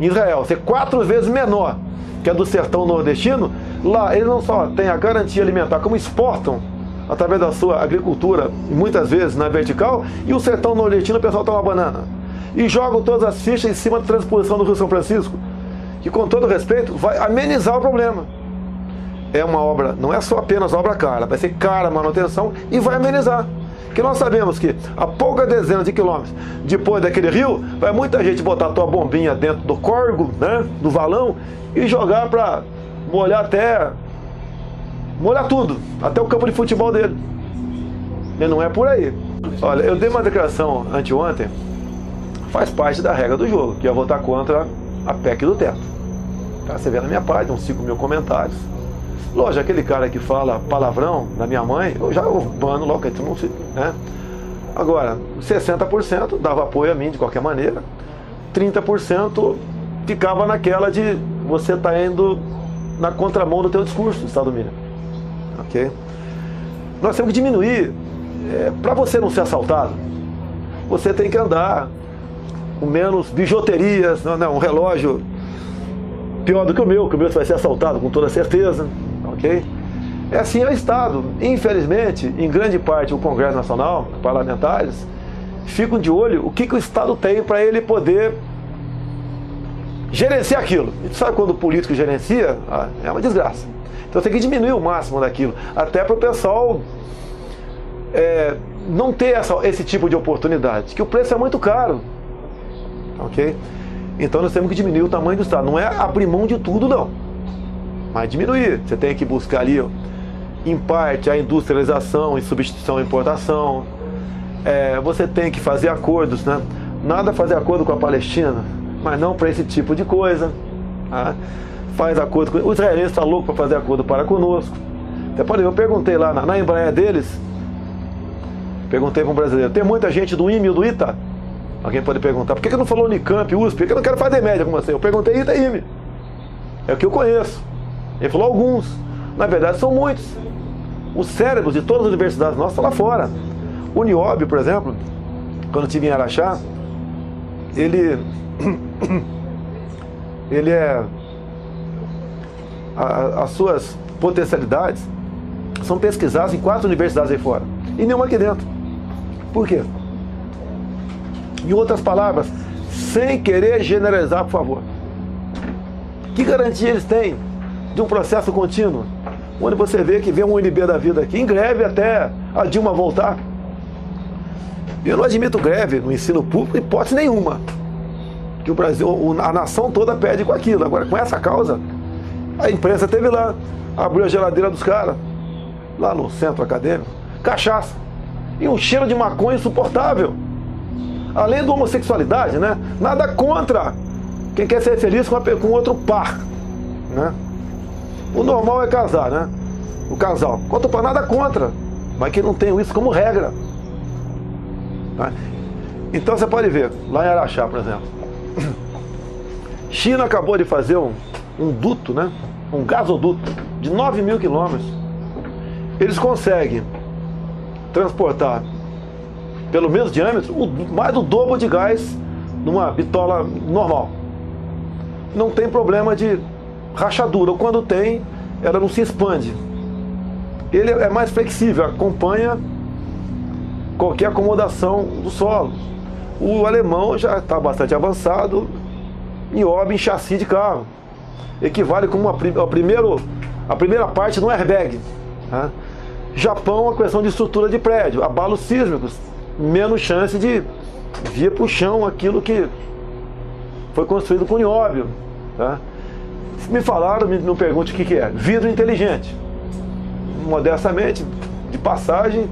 em Israel ser 4 vezes menor que a do sertão nordestino? Lá eles não só têm a garantia alimentar, como exportam através da sua agricultura, e muitas vezes na vertical, e o sertão nordestino o pessoal toma banana. E jogam todas as fichas em cima da transposição do Rio São Francisco, que com todo respeito vai amenizar o problema. É uma obra, não é só apenas obra cara, vai ser cara a manutenção e vai amenizar. Porque nós sabemos que a poucas dezenas de quilômetros depois daquele rio, vai muita gente botar a tua bombinha dentro do córrego, né, do valão, e jogar para molhar tudo, até o campo de futebol dele. E não é por aí. Olha, eu dei uma declaração anteontem, faz parte da regra do jogo, que é votar contra a PEC do teto. Tá? Você vê na minha página, uns 5 mil comentários. Lógico, aquele cara que fala palavrão da minha mãe, eu já bano logo, então não se, né? Agora, 60% dava apoio a mim de qualquer maneira, 30% ficava naquela de você tá indo na contramão do teu discurso do Estado mínimo. Ok? Nós temos que diminuir, para você não ser assaltado, você tem que andar com menos bijuterias, não, um relógio pior do que o meu vai ser assaltado com toda certeza, ok? É assim o Estado. Infelizmente, em grande parte, o Congresso Nacional, parlamentares, ficam de olho o que o Estado tem para ele poder gerenciar aquilo. E tu sabe quando o político gerencia? É uma desgraça. Então tem que diminuir o máximo daquilo, até para o pessoal não ter esse tipo de oportunidade, que o preço é muito caro. Ok? Então nós temos que diminuir o tamanho do Estado. Não é abrir mão de tudo, não. Mas diminuir. Você tem que buscar ali, em parte, a industrialização em substituição à importação. Você tem que fazer acordos, né? Nada fazer acordo com a Palestina, mas não para esse tipo de coisa. Tá? Faz acordo com... O israelense está louco para fazer acordo para conosco. Até, por exemplo, eu perguntei lá na Embraer deles, perguntei para um brasileiro, tem muita gente do IME e do ITA? Alguém pode perguntar, por que não falou Unicamp, USP? Por que eu não quero fazer média com você? Eu perguntei ITA e IME. É o que eu conheço. Ele falou alguns. Na verdade, são muitos. Os cérebros de todas as universidades nossas estão lá fora. O Uniob, por exemplo, quando eu estive em Araxá, ele as suas potencialidades são pesquisadas em 4 universidades aí fora. E nenhuma aqui dentro. Por quê? Em outras palavras, sem querer generalizar, por favor. Que garantia eles têm de um processo contínuo? Onde você vê que vem um UNB da vida aqui, em greve até a Dilma voltar. Eu não admito greve no ensino público, hipótese nenhuma. Que o Brasil, a nação toda perde com aquilo. Agora, com essa causa, a imprensa teve lá, abriu a geladeira dos caras, lá no centro acadêmico, cachaça. E um cheiro de maconha insuportável. Além da homossexualidade, né? Nada contra quem quer ser feliz com outro par, né? O normal é casar, né? O casal. Quanto para nada contra, mas que não tem isso como regra. Tá? Então você pode ver, lá em Araxá, por exemplo, China acabou de fazer um duto, né? Um gasoduto de 9.000 quilômetros. Eles conseguem transportar pelo mesmo diâmetro mais do dobro de gás numa bitola normal. Não tem problema de rachadura, ou quando tem, ela não se expande. Ele é mais flexível, acompanha qualquer acomodação do solo. O alemão já está bastante avançado em obra em chassi de carro. Equivale como a primeira parte no airbag. Né? Japão, a questão de estrutura de prédio, abalos sísmicos, menos chance de vir para o chão aquilo que foi construído com nióbio. Tá? Me falaram, me pergunte o que é. Vidro inteligente. Modestamente, de passagem,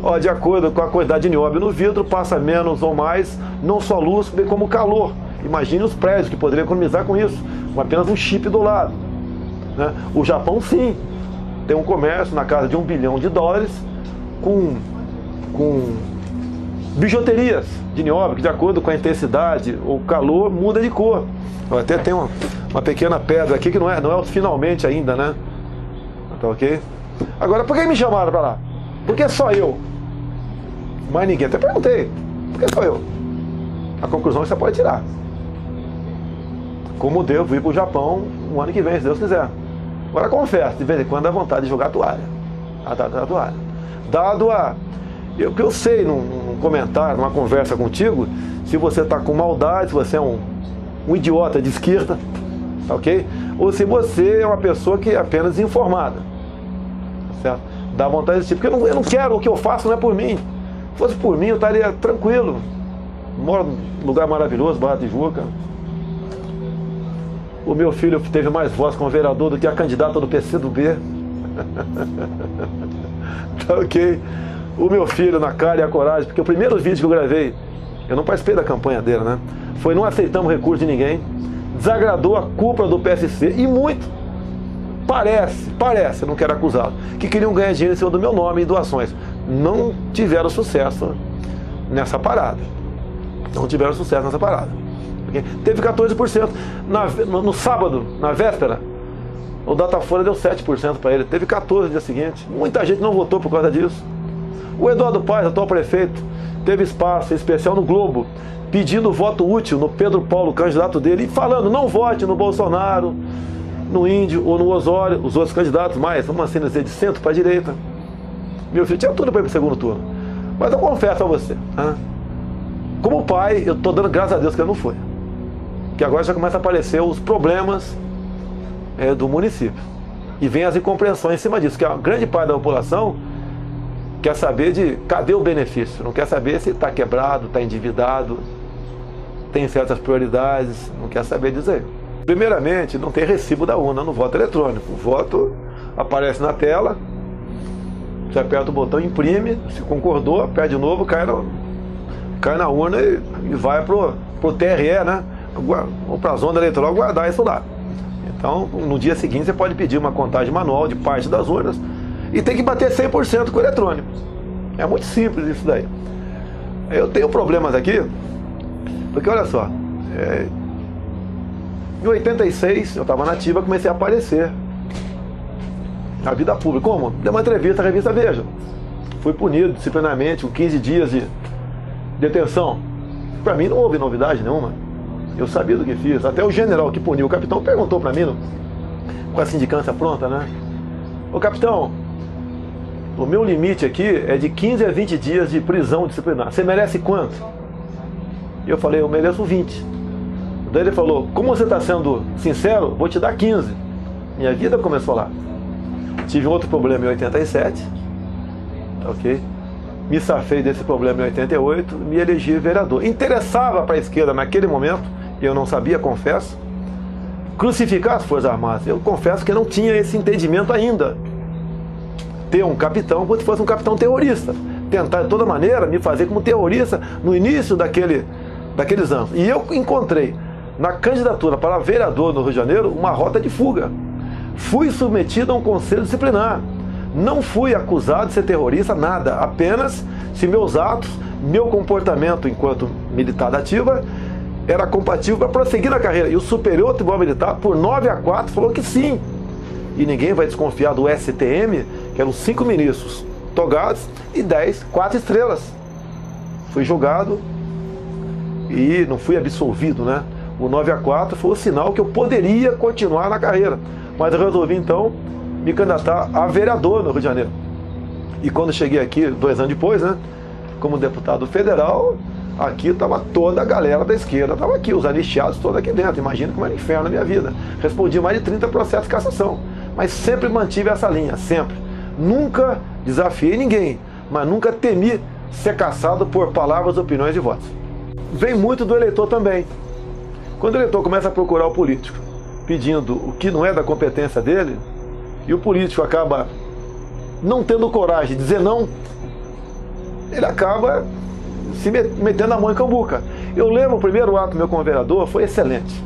ó, de acordo com a quantidade de nióbio no vidro, passa menos ou mais, não só luz, bem como calor. Imagine os prédios que poderiam economizar com isso, com apenas um chip do lado. Né? O Japão, sim, tem um comércio na casa de $1 bilhão com bijuterias de nióbio, que de acordo com a intensidade ou calor, muda de cor. Até tem uma pequena pedra aqui que não é finalmente ainda, né? Tá ok? Agora, por que me chamaram para lá? Por que só eu? Mais ninguém. Até perguntei. Por que só eu? A conclusão que você pode tirar. Como devo ir para o Japão um ano que vem, se Deus quiser. Agora, confesso, de vez em quando dá vontade de jogar a toalha. A toalha. Dado o que eu sei num comentário, numa conversa contigo, se você está com maldade, se você é um idiota de esquerda, ok? Ou se você é uma pessoa que é apenas informada, certo? Dá vontade de porque eu não quero, o que eu faço não é por mim. Se fosse por mim, eu estaria tranquilo. Moro num lugar maravilhoso, Barra da Tijuca. O meu filho teve mais voz como vereador do que a candidata do PCdoB. Tá ok? O meu filho na cara e a coragem, porque o primeiro vídeo que eu gravei, eu não participei da campanha dele, né? Foi não aceitamos recurso de ninguém, desagradou a cúpula do PSC e muito. Parece, eu não quero acusá-lo, que queriam ganhar dinheiro em cima do meu nome e doações. Não tiveram sucesso nessa parada. Não tiveram sucesso nessa parada. Okay? Teve 14%. No sábado, na véspera, o Datafolha deu 7% para ele. Teve 14% no dia seguinte. Muita gente não votou por causa disso. O Eduardo Paes, atual prefeito, teve espaço especial no Globo, pedindo voto útil no Pedro Paulo, candidato dele, e falando, não vote no Bolsonaro, no Índio ou no Osório, os outros candidatos mais, vamos assim dizer, de centro para a direita. Meu filho tinha tudo para ir para o segundo turno. Mas eu confesso a você, como pai, eu estou dando graças a Deus que ele não foi. Que agora já começa a aparecer os problemas do município. E vem as incompreensões em cima disso, que a grande parte da população quer saber de cadê o benefício, não quer saber se está quebrado, está endividado, tem certas prioridades, não quer saber dizer. Primeiramente, não tem recibo da urna no voto eletrônico. O voto aparece na tela, você aperta o botão, imprime, se concordou, aperta de novo, cai na urna e vai pro TRE, né? Ou para a zona eleitoral guardar isso lá. Então, no dia seguinte, você pode pedir uma contagem manual de parte das urnas e tem que bater 100% com o eletrônico. É muito simples isso daí. Eu tenho problemas aqui, porque olha só, em 86, eu estava na ativa, comecei a aparecer na vida pública. Como? Dei uma entrevista à revista Veja. Fui punido disciplinarmente com 15 dias de detenção. Para mim não houve novidade nenhuma. Eu sabia do que fiz. Até o general que puniu o capitão perguntou para mim com a sindicância pronta, né? Ô capitão, o meu limite aqui é de 15 a 20 dias de prisão disciplinar. Você merece quanto? E eu falei, eu mereço 20. Daí ele falou, como você está sendo sincero, vou te dar 15. Minha vida começou lá. Tive outro problema em 87, ok? Me safei desse problema em 88, me elegi vereador. Interessava para a esquerda naquele momento, eu não sabia, confesso, crucificar as Forças Armadas. Eu confesso que não tinha esse entendimento ainda. Ter um capitão como se fosse um capitão terrorista. Tentar de toda maneira me fazer como terrorista no início daqueles anos. E eu encontrei na candidatura para vereador no Rio de Janeiro uma rota de fuga. Fui submetido a um conselho disciplinar. Não fui acusado de ser terrorista, nada. Apenas se meus atos, meu comportamento enquanto militar da ativa era compatível para prosseguir na carreira. E o Superior Tribunal Militar, por 9-4, falou que sim. E ninguém vai desconfiar do STM, que eram 5 ministros togados e 10, 4 estrelas. Fui julgado e não fui absolvido, né? O 9-4 foi o sinal que eu poderia continuar na carreira. Mas eu resolvi, então, me candidatar a vereador no Rio de Janeiro. E quando cheguei aqui, 2 anos depois, né, como deputado federal, aqui estava toda a galera da esquerda, estava aqui, os anistiados todos aqui dentro. Imagina como era inferno na minha vida. Respondi mais de 30 processos de cassação. Mas sempre mantive essa linha, sempre. Nunca desafiei ninguém, mas nunca temi ser caçado por palavras, opiniões e votos. Vem muito do eleitor também. Quando o eleitor começa a procurar o político, pedindo o que não é da competência dele, e o político acaba não tendo coragem de dizer não, ele acaba se metendo a mão em cambuca. Eu lembro, o primeiro ato meu como vereador foi excelente.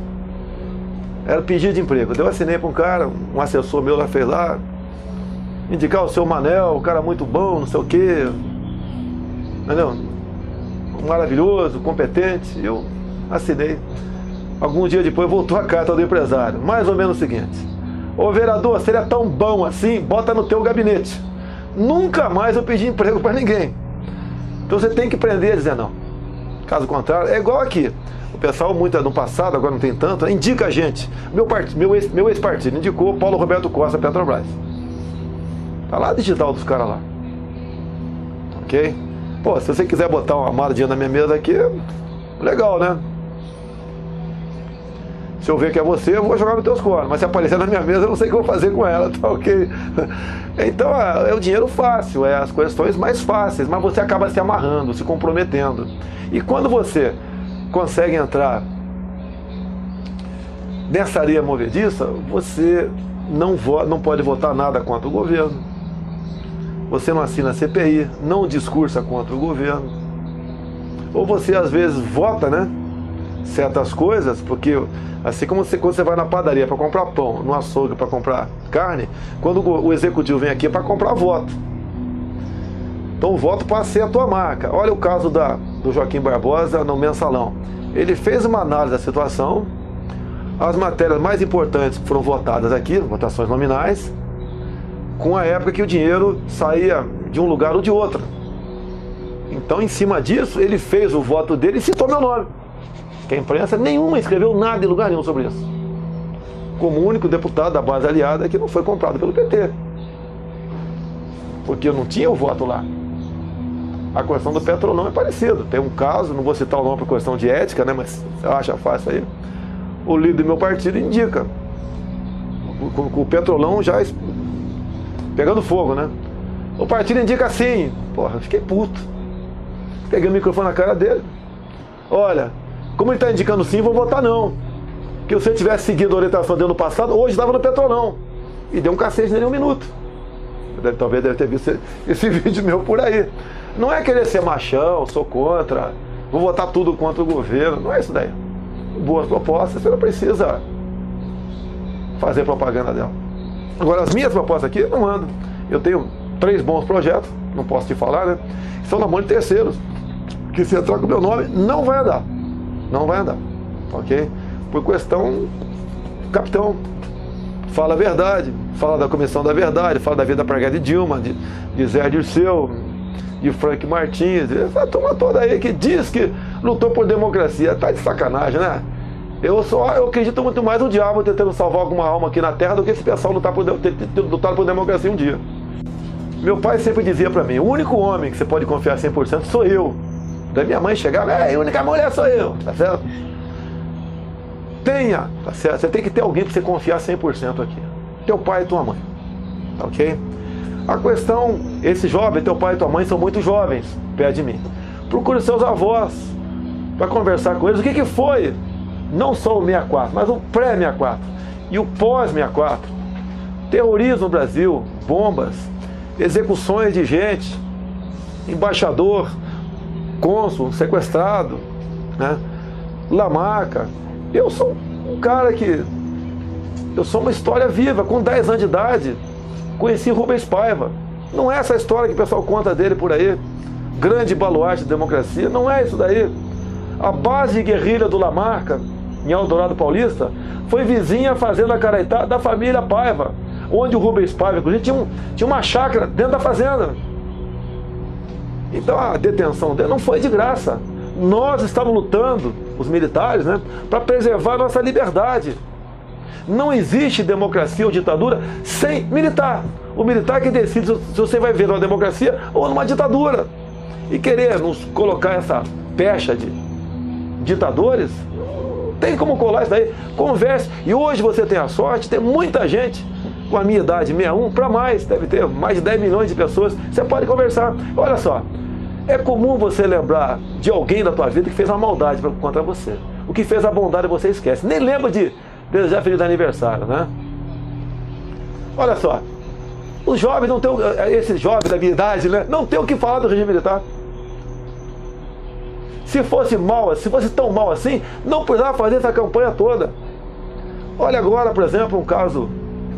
Era pedido de emprego. Eu assinei para um cara, um assessor meu lá fez lá, indicar o seu Manel, um cara muito bom, não sei o quê, entendeu? Maravilhoso, competente. Eu assinei. Algum dia depois voltou a carta do empresário. Mais ou menos o seguinte: ô vereador, se ele é tão bom assim, bota no teu gabinete. Nunca mais eu pedi emprego para ninguém. Então você tem que aprender a dizer não. Caso contrário, é igual aqui. O pessoal, muito no passado, agora não tem tanto, indica a gente. Meu ex-partido indicou Paulo Roberto Costa, Petrobras. Tá lá a digital dos caras lá. Ok? Pô, se você quiser botar uma mala de dinheiro na minha mesa aqui, legal, né? Se eu ver que é você, eu vou jogar nos teus cornos. Mas se aparecer na minha mesa, eu não sei o que eu vou fazer com ela, tá ok? Então, é o dinheiro fácil, é as questões mais fáceis, mas você acaba se amarrando, se comprometendo. E quando você consegue entrar nessa areia movediça, você não pode votar nada contra o governo. Você não assina a CPI, não discursa contra o governo. Ou você, às vezes, vota, né? Certas coisas, porque assim como quando você vai na padaria para comprar pão, no açougue para comprar carne, quando o executivo vem aqui para comprar voto. Então o voto passa a ser a tua marca. Olha o caso do Joaquim Barbosa no Mensalão. Ele fez uma análise da situação, as matérias mais importantes foram votadas aqui, votações nominais, com a época que o dinheiro saía de um lugar ou de outro. Então, em cima disso, ele fez o voto dele e citou meu nome. Que a imprensa nenhuma escreveu nada em lugar nenhum sobre isso. Como o único deputado da base aliada que não foi comprado pelo PT. Porque eu não tinha o voto lá. A questão do Petrolão é parecido. Tem um caso, não vou citar o nome por questão de ética, né, mas você acha fácil aí. O líder do meu partido indica. Com o Petrolão já pegando fogo, né? O partido indica assim. Porra, eu fiquei puto. Peguei o microfone na cara dele. Olha, como ele está indicando sim, vou votar não. Que se você tivesse seguido a orientação do ano passado, hoje estava no Petrolão. E deu um cacete nele em 1 minuto. Talvez deve ter visto esse vídeo meu por aí. Não é querer ser machão, sou contra, vou votar tudo contra o governo. Não é isso daí. Boas propostas, você não precisa fazer propaganda dela. Agora, as minhas propostas aqui, eu não ando. Eu tenho 3 bons projetos, não posso te falar, né? São na mão de terceiros. Que se entrar com o meu nome, não vai andar. Não vai andar, ok? Por questão, capitão, fala a verdade, fala da Comissão da Verdade, fala da vida pregada de Dilma, de Zé Dirceu, de Frank Martins, essa turma toda aí que diz que lutou por democracia, tá de sacanagem, né? Eu acredito muito mais no diabo tentando salvar alguma alma aqui na Terra do que esse pessoal lutar por democracia um dia. Meu pai sempre dizia pra mim, o único homem que você pode confiar 100% sou eu. Daí minha mãe chegava, a única mulher sou eu, tá certo? Tenha, tá certo? Você tem que ter alguém pra você confiar 100% aqui. Teu pai e tua mãe, tá ok? A questão, esse jovem, teu pai e tua mãe são muito jovens, perto de mim. Procure seus avós para conversar com eles. O que foi? Não só o 64, mas o pré-64 e o pós-64. Terrorismo no Brasil, bombas, execuções de gente, embaixador, cônsul, sequestrado, né? Lamarca. Eu sou um cara que... Eu sou uma história viva, com 10 anos de idade, conheci Rubens Paiva. Não é essa história que o pessoal conta dele por aí, grande baluarte de democracia, não é isso daí. A base de guerrilha do Lamarca, em Eldorado Paulista, foi vizinha à fazenda Caraitá da família Paiva, onde o Rubens Paiva, inclusive, tinha uma chácara dentro da fazenda. Então a detenção dele não foi de graça. Nós estávamos lutando, os militares, né, para preservar a nossa liberdade. Não existe democracia ou ditadura sem militar. O militar que decide se você vai ver numa democracia ou numa ditadura. E querer nos colocar essa pecha de ditadores, tem como colar isso daí. Converse. E hoje você tem a sorte, tem muita gente com a minha idade, 61, para mais. Deve ter mais de 10 milhões de pessoas. Você pode conversar. Olha só, é comum você lembrar de alguém da tua vida que fez uma maldade contra você. O que fez a bondade você esquece. Nem lembra de desejar feliz aniversário, né? Olha só, os jovens não tem, esses jovens da minha idade, né, não tem o que falar do regime militar. Se fosse mal, se fosse tão mal assim, não precisava fazer essa campanha toda. Olha agora, por exemplo, um caso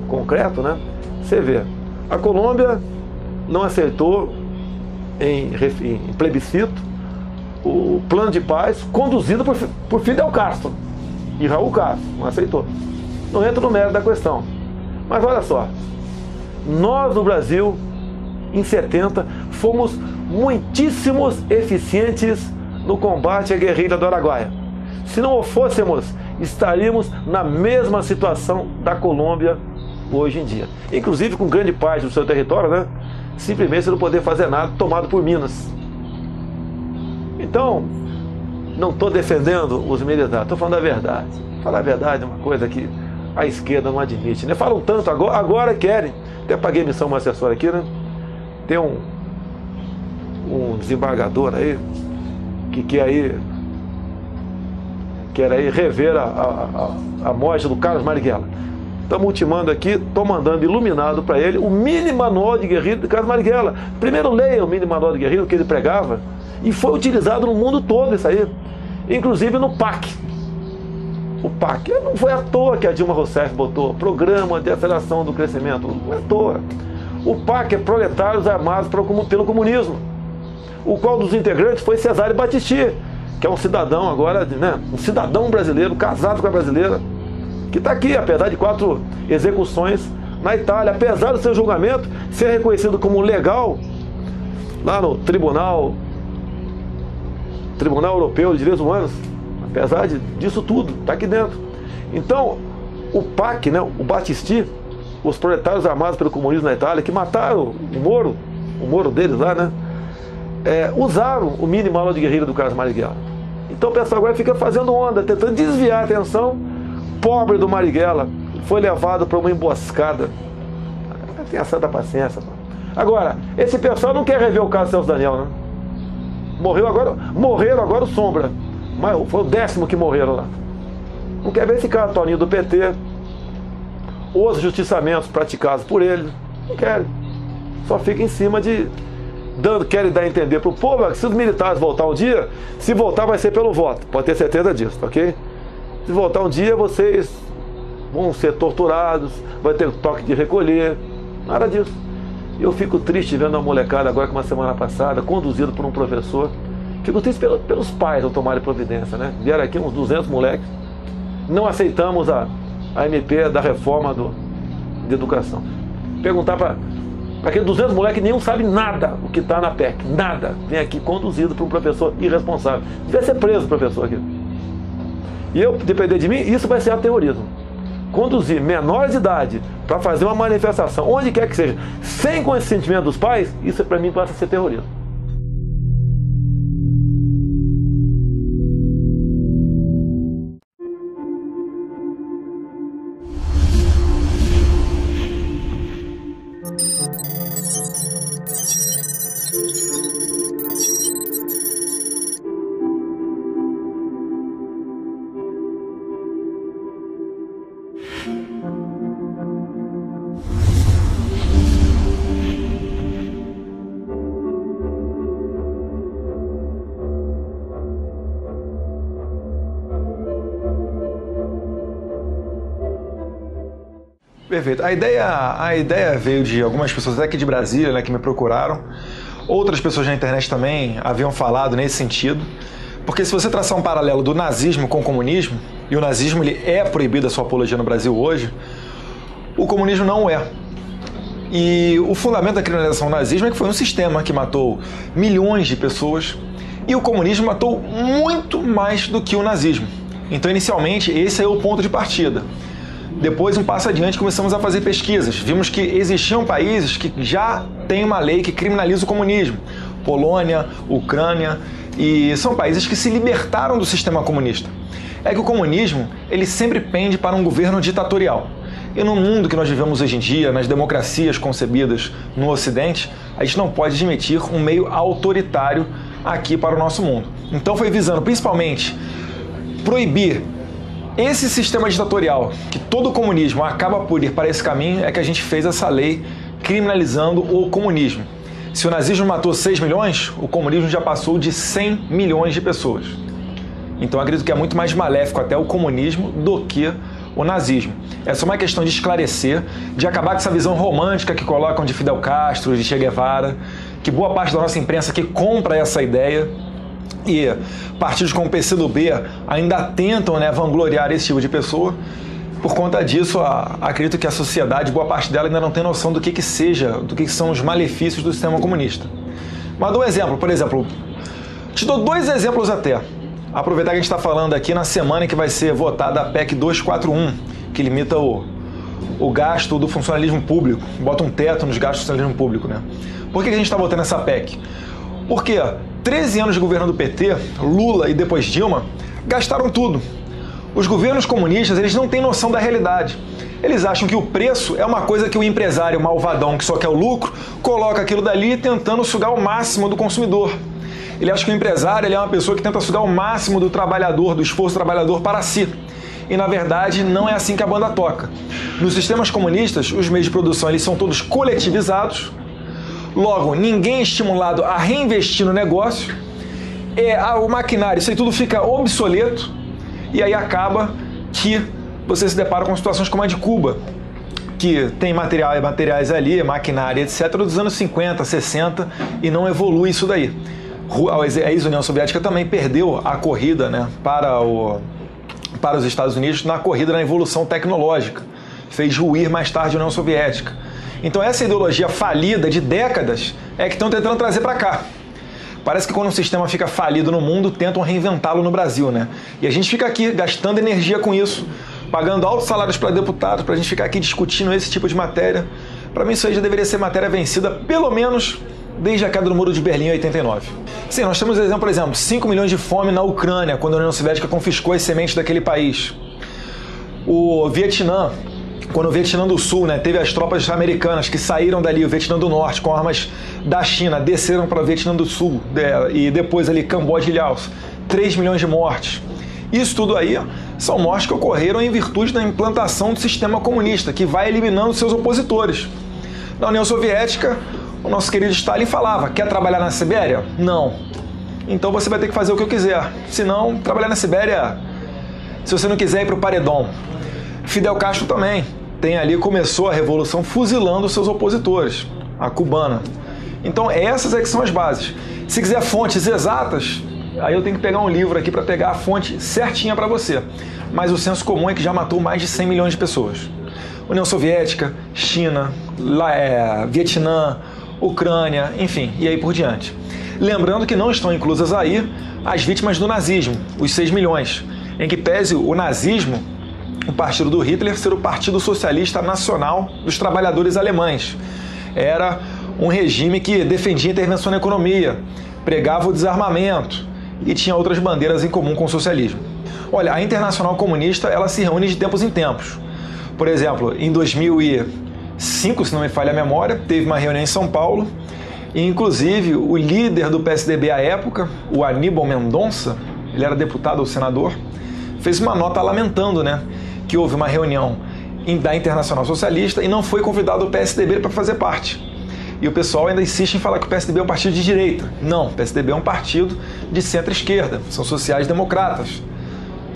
concreto, né? Você vê, a Colômbia não aceitou em plebiscito o plano de paz conduzido por Fidel Castro e Raul Castro, não aceitou. Não entra no mérito da questão. Mas olha só, nós no Brasil, em 70, fomos muitíssimos eficientes no combate à guerrilha do Araguaia. Se não o fôssemos, estaríamos na mesma situação da Colômbia hoje em dia. Inclusive com grande parte do seu território, né, simplesmente sem não poder fazer nada, tomado por Minas. Então, não estou defendendo os militares, estou falando a verdade. Falar a verdade é uma coisa que a esquerda não admite, né? Falam tanto, agora querem. Até paguei missão uma assessora aqui, né? Tem um desembargador aí que quer aí rever a morte do Carlos Marighella. Estamos ultimando aqui, estou mandando iluminado para ele o mini manual de guerrilha do Carlos Marighella. Primeiro leia o mini manual de guerrilha que ele pregava, e foi utilizado no mundo todo isso aí, inclusive no PAC. O PAC não foi à toa que a Dilma Rousseff botou Programa de Aceleração do Crescimento, não é à toa. O PAC é Proletários Armados pelo Comunismo, o qual dos integrantes foi Cesare Battisti, que é um cidadão agora, né, um cidadão brasileiro, casado com a brasileira, que está aqui, apesar de 4 execuções na Itália, apesar do seu julgamento ser reconhecido como legal lá no Tribunal Europeu de Direitos Humanos, apesar disso tudo, está aqui dentro. Então, o PAC, né, o Battisti, os proletários armados pelo comunismo na Itália, que mataram o Moro deles lá, né, usaram o mini manual de guerrilha do Carlos Marighella. Então o pessoal agora fica fazendo onda, tentando desviar a atenção. Pobre do Marighella, foi levado para uma emboscada. Tenha santa paciência. Mano. Agora, esse pessoal não quer rever o caso Celso Daniel, né? Morreram agora o Sombra, mas foi o 10º que morreram lá. Não quer ver esse cara Toninho do PT, os justiçamentos praticados por ele, não querem. Só fica em cima querem dar a entender para o povo que se os militares voltar um dia, se voltar vai ser pelo voto, pode ter certeza disso, ok? Se voltar um dia, vocês vão ser torturados, vai ter toque de recolher, nada disso. Eu fico triste vendo a molecada agora, como a semana passada, conduzido por um professor. Fico triste pelos pais ao tomarem providência, né? Vieram aqui uns 200 moleques. Não aceitamos a MP da reforma de educação. Perguntar para aqueles 200 moleques, nenhum sabe nada o que está na PEC, nada. Vem aqui conduzido por um professor irresponsável. Devia ser preso o professor aqui. e eu depender de mim, isso vai ser terrorismo. Conduzir menores de idade para fazer uma manifestação, onde quer que seja, sem consentimento dos pais, isso para mim passa a ser terrorismo. Perfeito. A ideia veio de algumas pessoas até aqui de Brasília, né, que me procuraram. Outras pessoas na internet também haviam falado nesse sentido. Porque se você traçar um paralelo do nazismo com o comunismo, e o nazismo ele é proibido a sua apologia no Brasil hoje, o comunismo não é. E o fundamento da criminalização do nazismo é que foi um sistema que matou milhões de pessoas, e o comunismo matou muito mais do que o nazismo. Então, inicialmente, esse é o ponto de partida. Depois, um passo adiante, começamos a fazer pesquisas. Vimos que existiam países que já têm uma lei que criminaliza o comunismo. Polônia, Ucrânia, e são países que se libertaram do sistema comunista. É que o comunismo, ele sempre pende para um governo ditatorial. E no mundo que nós vivemos hoje em dia, nas democracias concebidas no Ocidente, a gente não pode admitir um meio autoritário aqui para o nosso mundo. Então foi visando principalmente proibir esse sistema ditatorial, que todo comunismo acaba por ir para esse caminho, é que a gente fez essa lei criminalizando o comunismo. Se o nazismo matou 6 milhões, o comunismo já passou de 100 milhões de pessoas. Então acredito que é muito mais maléfico até o comunismo do que o nazismo. É só uma questão de esclarecer, de acabar com essa visão romântica que colocam de Fidel Castro, de Che Guevara, que boa parte da nossa imprensa que compra essa ideia. E partidos como o PCdoB ainda tentam, né, vangloriar esse tipo de pessoa. Por conta disso, acredito que a sociedade, boa parte dela, ainda não tem noção do que são os malefícios do sistema comunista. Mas dou um exemplo, por exemplo, te dou 2 exemplos até. Aproveitar que a gente está falando aqui na semana em que vai ser votada a PEC 241, que limita o gasto do funcionalismo público, bota um teto nos gastos do funcionalismo público, né? Por que a gente está votando essa PEC? Porque 13 anos de governo do PT, Lula e depois Dilma, gastaram tudo. Os governos comunistas, eles não têm noção da realidade. Eles acham que o preço é uma coisa que o empresário malvadão, que só quer o lucro, coloca aquilo dali tentando sugar o máximo do consumidor. Ele acha que o empresário ele é uma pessoa que tenta sugar o máximo do trabalhador, do esforço do trabalhador para si. E, na verdade, não é assim que a banda toca. Nos sistemas comunistas, os meios de produção eles são todos coletivizados. Logo, ninguém é estimulado a reinvestir no negócio, o maquinário, isso aí tudo fica obsoleto, e aí acaba que você se depara com situações como a de Cuba, que tem materiais ali, maquinária, etc., dos anos 50, 60, e não evolui isso daí. A ex-União Soviética também perdeu a corrida, né, para os Estados Unidos na corrida na evolução tecnológica. Fez ruir mais tarde a União Soviética. Então essa ideologia falida de décadas é que estão tentando trazer para cá. Parece que quando um sistema fica falido no mundo, tentam reinventá-lo no Brasil, né? E a gente fica aqui gastando energia com isso, pagando altos salários para deputados, para a gente ficar aqui discutindo esse tipo de matéria. Para mim isso aí já deveria ser matéria vencida, pelo menos desde a queda do Muro de Berlim em 89. Sim, nós temos, por exemplo, 5 milhões de fome na Ucrânia, quando a União Soviética confiscou as sementes daquele país. O Vietnã, quando o Vietnã do Sul, né, teve as tropas americanas que saíram dali, o Vietnã do Norte, com armas da China, desceram para o Vietnã do Sul, e depois ali Camboja e Laos, 3 milhões de mortes. Isso tudo aí são mortes que ocorreram em virtude da implantação do sistema comunista, que vai eliminando seus opositores. Na União Soviética, o nosso querido Stalin falava, quer trabalhar na Sibéria? Não. Então você vai ter que fazer o que eu quiser. Se não, trabalhar na Sibéria, se você não quiser ir para o paredão. Fidel Castro também. Começou a revolução fuzilando seus opositores, a cubana. Então essas é que são as bases. Se quiser fontes exatas, aí eu tenho que pegar um livro aqui para pegar a fonte certinha para você. Mas o senso comum é que já matou mais de 100 milhões de pessoas. União Soviética, China, Vietnã, Ucrânia, enfim, e aí por diante. Lembrando que não estão inclusas aí as vítimas do nazismo, os 6 milhões. em que pese o nazismo, o partido do Hitler, ser o Partido Socialista Nacional dos Trabalhadores Alemães. Era um regime que defendia a intervenção na economia, pregava o desarmamento e tinha outras bandeiras em comum com o socialismo. Olha, a Internacional Comunista ela se reúne de tempos em tempos. Por exemplo, em 2005, se não me falha a memória, teve uma reunião em São Paulo e, inclusive, o líder do PSDB à época, o Aníbal Mendonça, ele era deputado ou senador, fez uma nota lamentando, que houve uma reunião da Internacional Socialista e não foi convidado o PSDB para fazer parte. E o pessoal ainda insiste em falar que o PSDB é um partido de direita. Não, o PSDB é um partido de centro-esquerda, são sociais-democratas.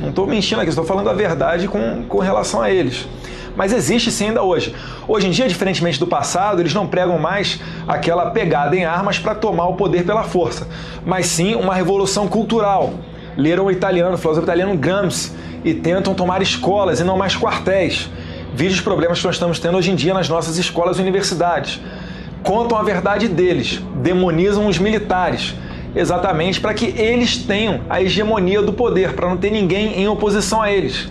Não estou mentindo aqui, estou falando a verdade com relação a eles. Mas existe sim ainda hoje. Hoje em dia, diferentemente do passado, eles não pregam mais aquela pegada em armas para tomar o poder pela força, mas sim uma revolução cultural. Leram o filósofo italiano Gramsci, e tentam tomar escolas e não mais quartéis. Vide os problemas que nós estamos tendo hoje em dia nas nossas escolas e universidades. Contam a verdade deles, demonizam os militares, exatamente para que eles tenham a hegemonia do poder, para não ter ninguém em oposição a eles.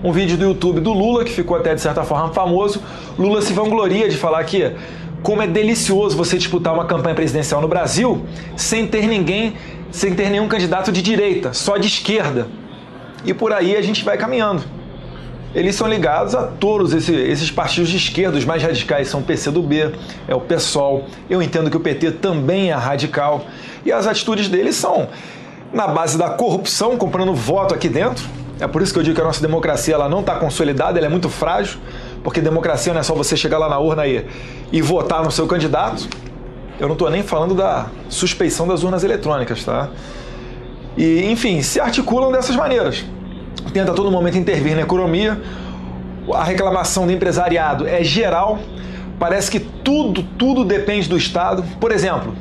Um vídeo do YouTube do Lula, que ficou até de certa forma famoso, Lula se vangloria de falar que como é delicioso você disputar uma campanha presidencial no Brasil sem ter nenhum candidato de direita, só de esquerda. E por aí a gente vai caminhando. Eles são ligados a todos esses partidos de esquerda, os mais radicais são o PCdoB, é o PSOL. Eu entendo que o PT também é radical. E as atitudes deles são na base da corrupção, comprando voto aqui dentro. É por isso que eu digo que a nossa democracia ela não está consolidada, ela é muito frágil, porque democracia não é só você chegar lá na urna e votar no seu candidato. Eu não estou nem falando da suspeição das urnas eletrônicas, tá? E, enfim, se articulam dessas maneiras. Tenta a todo momento intervir na economia. A reclamação do empresariado é geral. Parece que tudo depende do Estado. Por exemplo,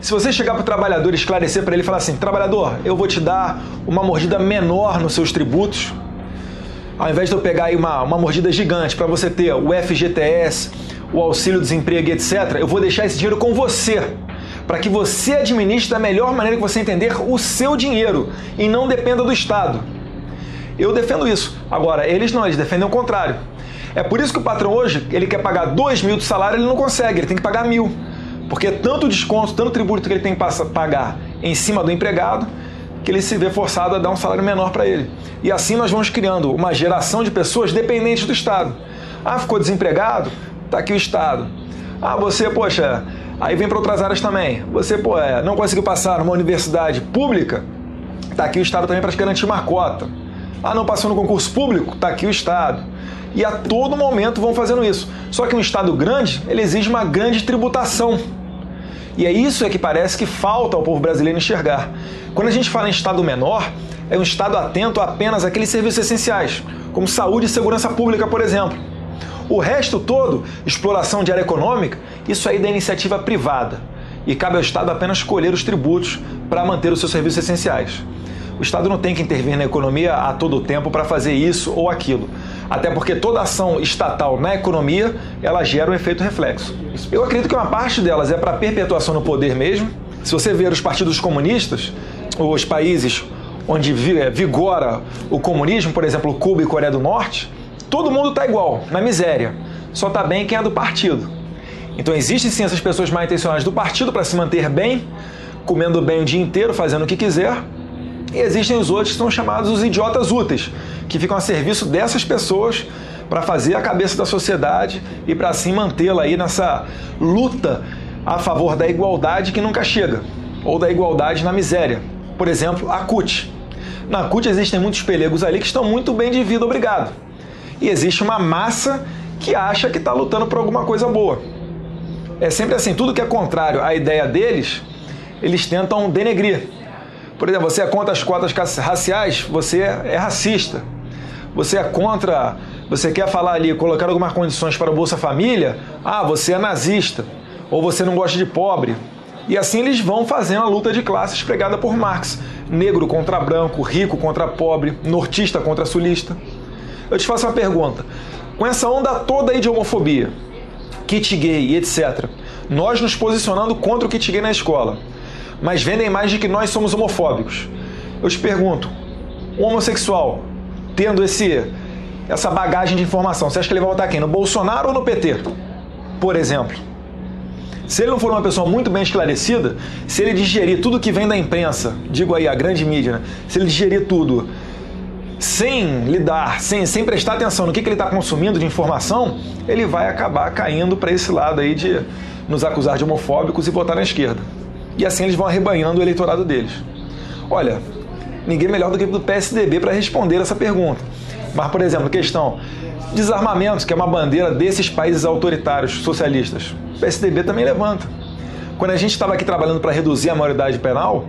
se você chegar para o trabalhador e esclarecer para ele e falar assim: trabalhador, eu vou te dar uma mordida menor nos seus tributos, ao invés de eu pegar aí uma mordida gigante para você ter o FGTS, o auxílio-desemprego, etc., eu vou deixar esse dinheiro com você, para que você administre da melhor maneira que você entender o seu dinheiro e não dependa do Estado. Eu defendo isso. Agora, eles não, eles defendem o contrário. É por isso que o patrão hoje, ele quer pagar 2.000 de salário, ele não consegue, ele tem que pagar 1.000. Porque é tanto desconto, tanto tributo que ele tem que pagar em cima do empregado, que ele se vê forçado a dar um salário menor para ele. E assim nós vamos criando uma geração de pessoas dependentes do Estado. Ah, ficou desempregado? Tá aqui o Estado. Ah, você, poxa, aí vem para outras áreas também. Você, não conseguiu passar numa universidade pública? Tá aqui o Estado também para te garantir uma cota. Ah, não passou no concurso público? Tá aqui o Estado. E a todo momento vão fazendo isso. Só que um Estado grande, ele exige uma grande tributação. E é isso que parece que falta ao povo brasileiro enxergar. Quando a gente fala em Estado menor, é um Estado atento apenas àqueles serviços essenciais, como saúde e segurança pública, por exemplo. O resto todo, exploração de área econômica, isso aí é da iniciativa privada. E cabe ao Estado apenas escolher os tributos para manter os seus serviços essenciais. O Estado não tem que intervir na economia a todo tempo para fazer isso ou aquilo. Até porque toda ação estatal na economia, ela gera um efeito reflexo. Eu acredito que uma parte delas é para perpetuação no poder mesmo. Se você ver os partidos comunistas, os países onde vigora o comunismo, por exemplo, Cuba e Coreia do Norte, todo mundo está igual, na miséria. Só está bem quem é do partido. Então existem sim essas pessoas mal intencionadas do partido para se manter bem, comendo bem o dia inteiro, fazendo o que quiser. E existem os outros que são chamados os idiotas úteis, que ficam a serviço dessas pessoas para fazer a cabeça da sociedade e para assim mantê-la aí nessa luta a favor da igualdade que nunca chega, ou da igualdade na miséria. Por exemplo, a CUT. Na CUT existem muitos pelegos ali que estão muito bem de vida, obrigado. E existe uma massa que acha que está lutando por alguma coisa boa. É sempre assim, tudo que é contrário à ideia deles, eles tentam denegrir. Por exemplo, você é contra as cotas raciais, você é racista. Você é contra, você quer falar ali, colocar algumas condições para o Bolsa Família, você é nazista, ou você não gosta de pobre. E assim eles vão fazendo a luta de classes pregada por Marx. Negro contra branco, rico contra pobre, nortista contra sulista. Eu te faço uma pergunta. Com essa onda toda aí de homofobia, kit gay e etc., nós nos posicionando contra o kit gay na escola, mas vendem mais de que nós somos homofóbicos. Eu te pergunto, Um homossexual, tendo essa bagagem de informação, você acha que ele vai votar quem? No Bolsonaro ou no PT? Por exemplo. Se ele não for uma pessoa muito bem esclarecida, se ele digerir tudo que vem da imprensa, digo aí, a grande mídia, né? Se ele digerir tudo sem lidar, sem prestar atenção no que ele está consumindo de informação, ele vai acabar caindo para esse lado aí de nos acusar de homofóbicos e votar na esquerda. E assim eles vão arrebanhando o eleitorado deles. Olha, ninguém melhor do que o PSDB para responder essa pergunta. Mas, por exemplo, questão desarmamento, que é uma bandeira desses países autoritários socialistas, o PSDB também levanta. Quando a gente estava aqui trabalhando para reduzir a maioridade penal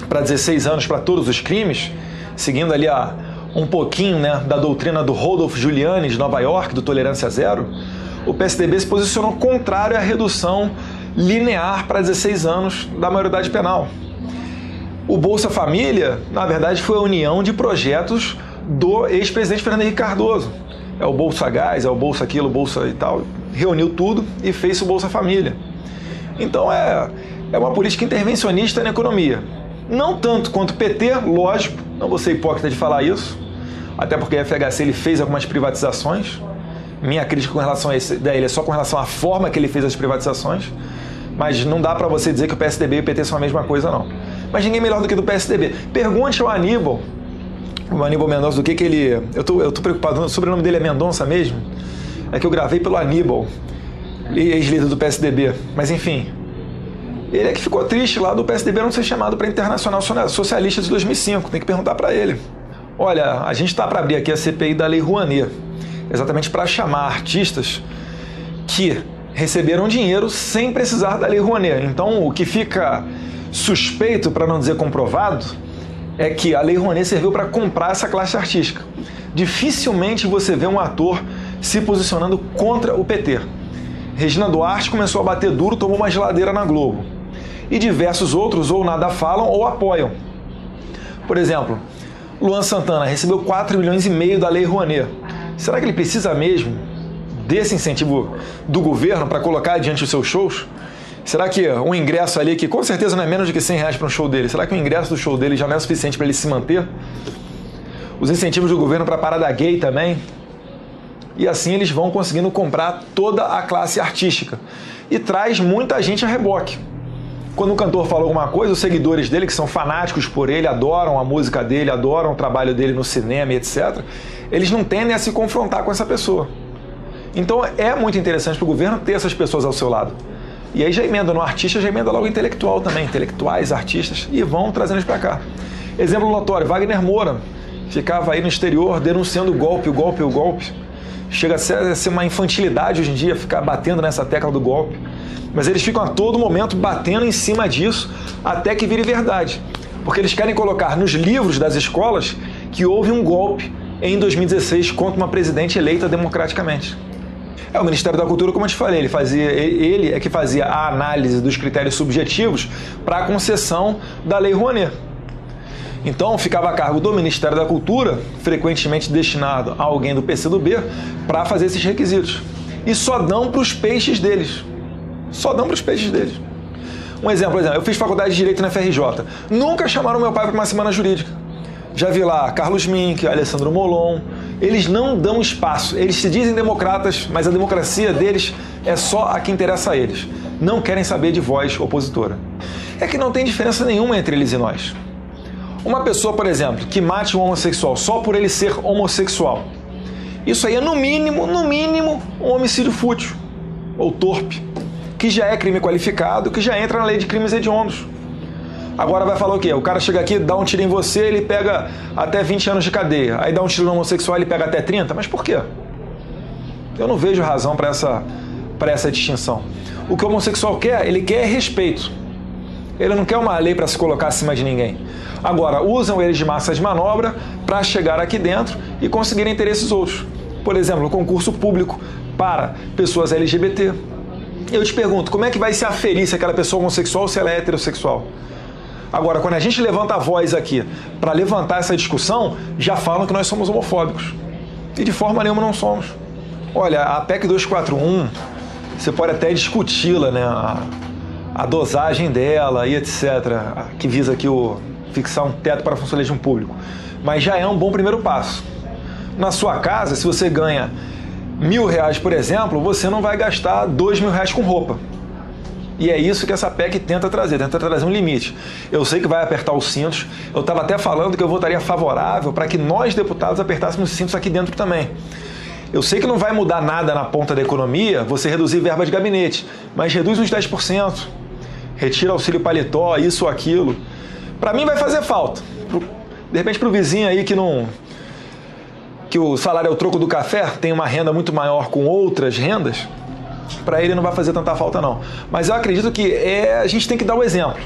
para 16 anos para todos os crimes, seguindo ali um pouquinho, né, da doutrina do Rodolph Giuliani de Nova York, do Tolerância Zero, o PSDB se posicionou contrário à redução linear para 16 anos da maioridade penal. O Bolsa Família, na verdade, foi a união de projetos do ex-presidente Fernando Henrique Cardoso. É o Bolsa Gás, é o Bolsa aquilo, Bolsa e tal. Reuniu tudo e fez o Bolsa Família. Então é uma política intervencionista na economia. Não tanto quanto o PT, lógico, não vou ser hipócrita de falar isso, até porque o FHC ele fez algumas privatizações. Minha crítica com relação a esse daí é só com relação à forma que ele fez as privatizações, mas não dá para você dizer que o PSDB e o PT são a mesma coisa, não. Mas ninguém melhor do que do PSDB. Pergunte ao Aníbal, o Aníbal Mendonça, do que ele... Eu tô preocupado, o sobrenome dele é Mendonça mesmo? É que eu gravei pelo Aníbal, ex-líder do PSDB, mas enfim... Ele é que ficou triste lá do PSDB não ser chamado para a Internacional Socialista de 2005. Tem que perguntar para ele. Olha, a gente está para abrir aqui a CPI da Lei Rouanet, exatamente para chamar artistas que receberam dinheiro sem precisar da Lei Rouanet. Então, o que fica suspeito, para não dizer comprovado, é que a Lei Rouanet serviu para comprar essa classe artística. Dificilmente você vê um ator se posicionando contra o PT. Regina Duarte começou a bater duro, tomou uma geladeira na Globo. E diversos outros ou nada falam ou apoiam. Por exemplo, Luan Santana recebeu 4,5 milhões da Lei Rouanet. Será que ele precisa mesmo desse incentivo do governo para colocar diante os seus shows? Será que um ingresso ali, que com certeza não é menos de que R$100 para um show dele, será que o ingresso do show dele já não é suficiente para ele se manter? Os incentivos do governo para a parada gay também. E assim eles vão conseguindo comprar toda a classe artística. E traz muita gente a reboque. Quando o cantor fala alguma coisa, os seguidores dele, que são fanáticos por ele, adoram a música dele, adoram o trabalho dele no cinema e etc., eles não tendem a se confrontar com essa pessoa. Então é muito interessante para o governo ter essas pessoas ao seu lado. E aí já emenda no artista, já emenda logo intelectual também, intelectuais, artistas, e vão trazendo eles para cá. Exemplo notório, Wagner Moura ficava aí no exterior denunciando o golpe. Chega a ser uma infantilidade hoje em dia ficar batendo nessa tecla do golpe. Mas eles ficam a todo momento batendo em cima disso até que vire verdade. Porque eles querem colocar nos livros das escolas que houve um golpe em 2016 contra uma presidente eleita democraticamente. O Ministério da Cultura, como eu te falei, ele é que fazia a análise dos critérios subjetivos para a concessão da Lei Rouanet. Então, ficava a cargo do Ministério da Cultura, frequentemente destinado a alguém do PCdoB, para fazer esses requisitos. E só dão para os peixes deles. Um exemplo, eu fiz faculdade de Direito na FRJ. Nunca chamaram meu pai para uma semana jurídica. Já vi lá Carlos Mink, Alessandro Molon. Eles não dão espaço. Eles se dizem democratas, mas a democracia deles é só a que interessa a eles. Não querem saber de voz opositora. É que não tem diferença nenhuma entre eles e nós. Uma pessoa, por exemplo, que mate um homossexual só por ele ser homossexual, isso aí é no mínimo, um homicídio fútil ou torpe, que já é crime qualificado, que já entra na lei de crimes hediondos. Agora vai falar o quê? O cara chega aqui, dá um tiro em você, ele pega até 20 anos de cadeia. Aí dá um tiro no homossexual, ele pega até 30? Mas por quê? Eu não vejo razão para essa distinção. O que o homossexual quer, ele quer respeito. Ele não quer uma lei para se colocar acima de ninguém. Agora, usam eles de massa de manobra para chegar aqui dentro e conseguirem interesses outros. Por exemplo, o concurso público para pessoas LGBT. Eu te pergunto, como é que vai se aferir se aquela pessoa é homossexual ou se ela é heterossexual? Agora, quando a gente levanta a voz aqui para levantar essa discussão, já falam que nós somos homofóbicos. E de forma nenhuma não somos. Olha, a PEC 241, você pode até discuti-la, né? A dosagem dela e etc., que visa aqui fixar um teto para funcionalismo público, mas já é um bom primeiro passo. Na sua casa, se você ganha R$1.000, por exemplo, você não vai gastar R$2.000 com roupa. E é isso que essa PEC tenta trazer um limite. Eu sei que vai apertar os cintos, eu estava até falando que eu votaria favorável para que nós, deputados, apertássemos os cintos aqui dentro também. Eu sei que não vai mudar nada na ponta da economia você reduzir verba de gabinete, mas reduz uns 10%, retira auxílio paletó, isso ou aquilo. Para mim vai fazer falta. De repente para o vizinho aí que o salário é o troco do café, tem uma renda muito maior com outras rendas, para ele não vai fazer tanta falta não. Mas eu acredito que a gente tem que dar o exemplo.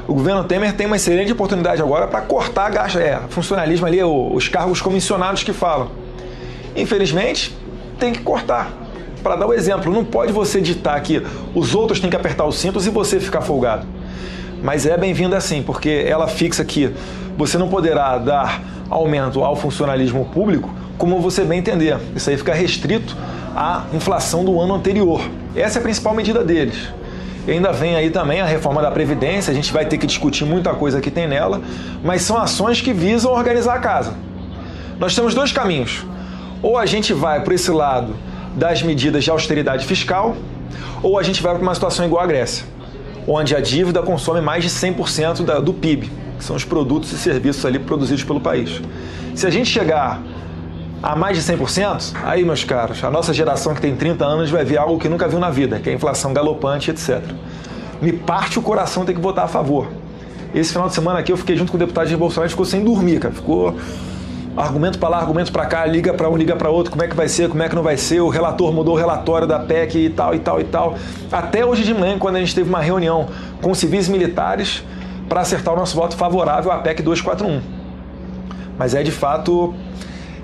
O governo Temer tem uma excelente oportunidade agora para cortar gasto, funcionalismo ali, os cargos comissionados que falam. Infelizmente, tem que cortar, para dar o exemplo. Não pode você ditar que os outros têm que apertar os cintos e você ficar folgado. Mas é bem-vinda assim, porque ela fixa que você não poderá dar aumento ao funcionalismo público como você bem entender. Isso aí fica restrito à inflação do ano anterior. Essa é a principal medida deles. E ainda vem aí também a reforma da Previdência, a gente vai ter que discutir muita coisa que tem nela, mas são ações que visam organizar a casa. Nós temos dois caminhos. Ou a gente vai para esse lado das medidas de austeridade fiscal, ou a gente vai para uma situação igual à Grécia, onde a dívida consome mais de 100% do PIB, que são os produtos e serviços ali produzidos pelo país. Se a gente chegar a mais de 100%, aí, meus caros, a nossa geração que tem 30 anos vai ver algo que nunca viu na vida, que é a inflação galopante, etc. Me parte o coração ter que votar a favor. Esse final de semana aqui eu fiquei junto com o deputado Jair Bolsonaro, ficou sem dormir, cara. Ficou argumento para lá, argumento para cá, liga para um, liga para outro, como é que vai ser, como é que não vai ser, o relator mudou o relatório da PEC e tal, e tal, e tal. Até hoje de manhã, quando a gente teve uma reunião com civis e militares para acertar o nosso voto favorável à PEC 241. Mas de fato,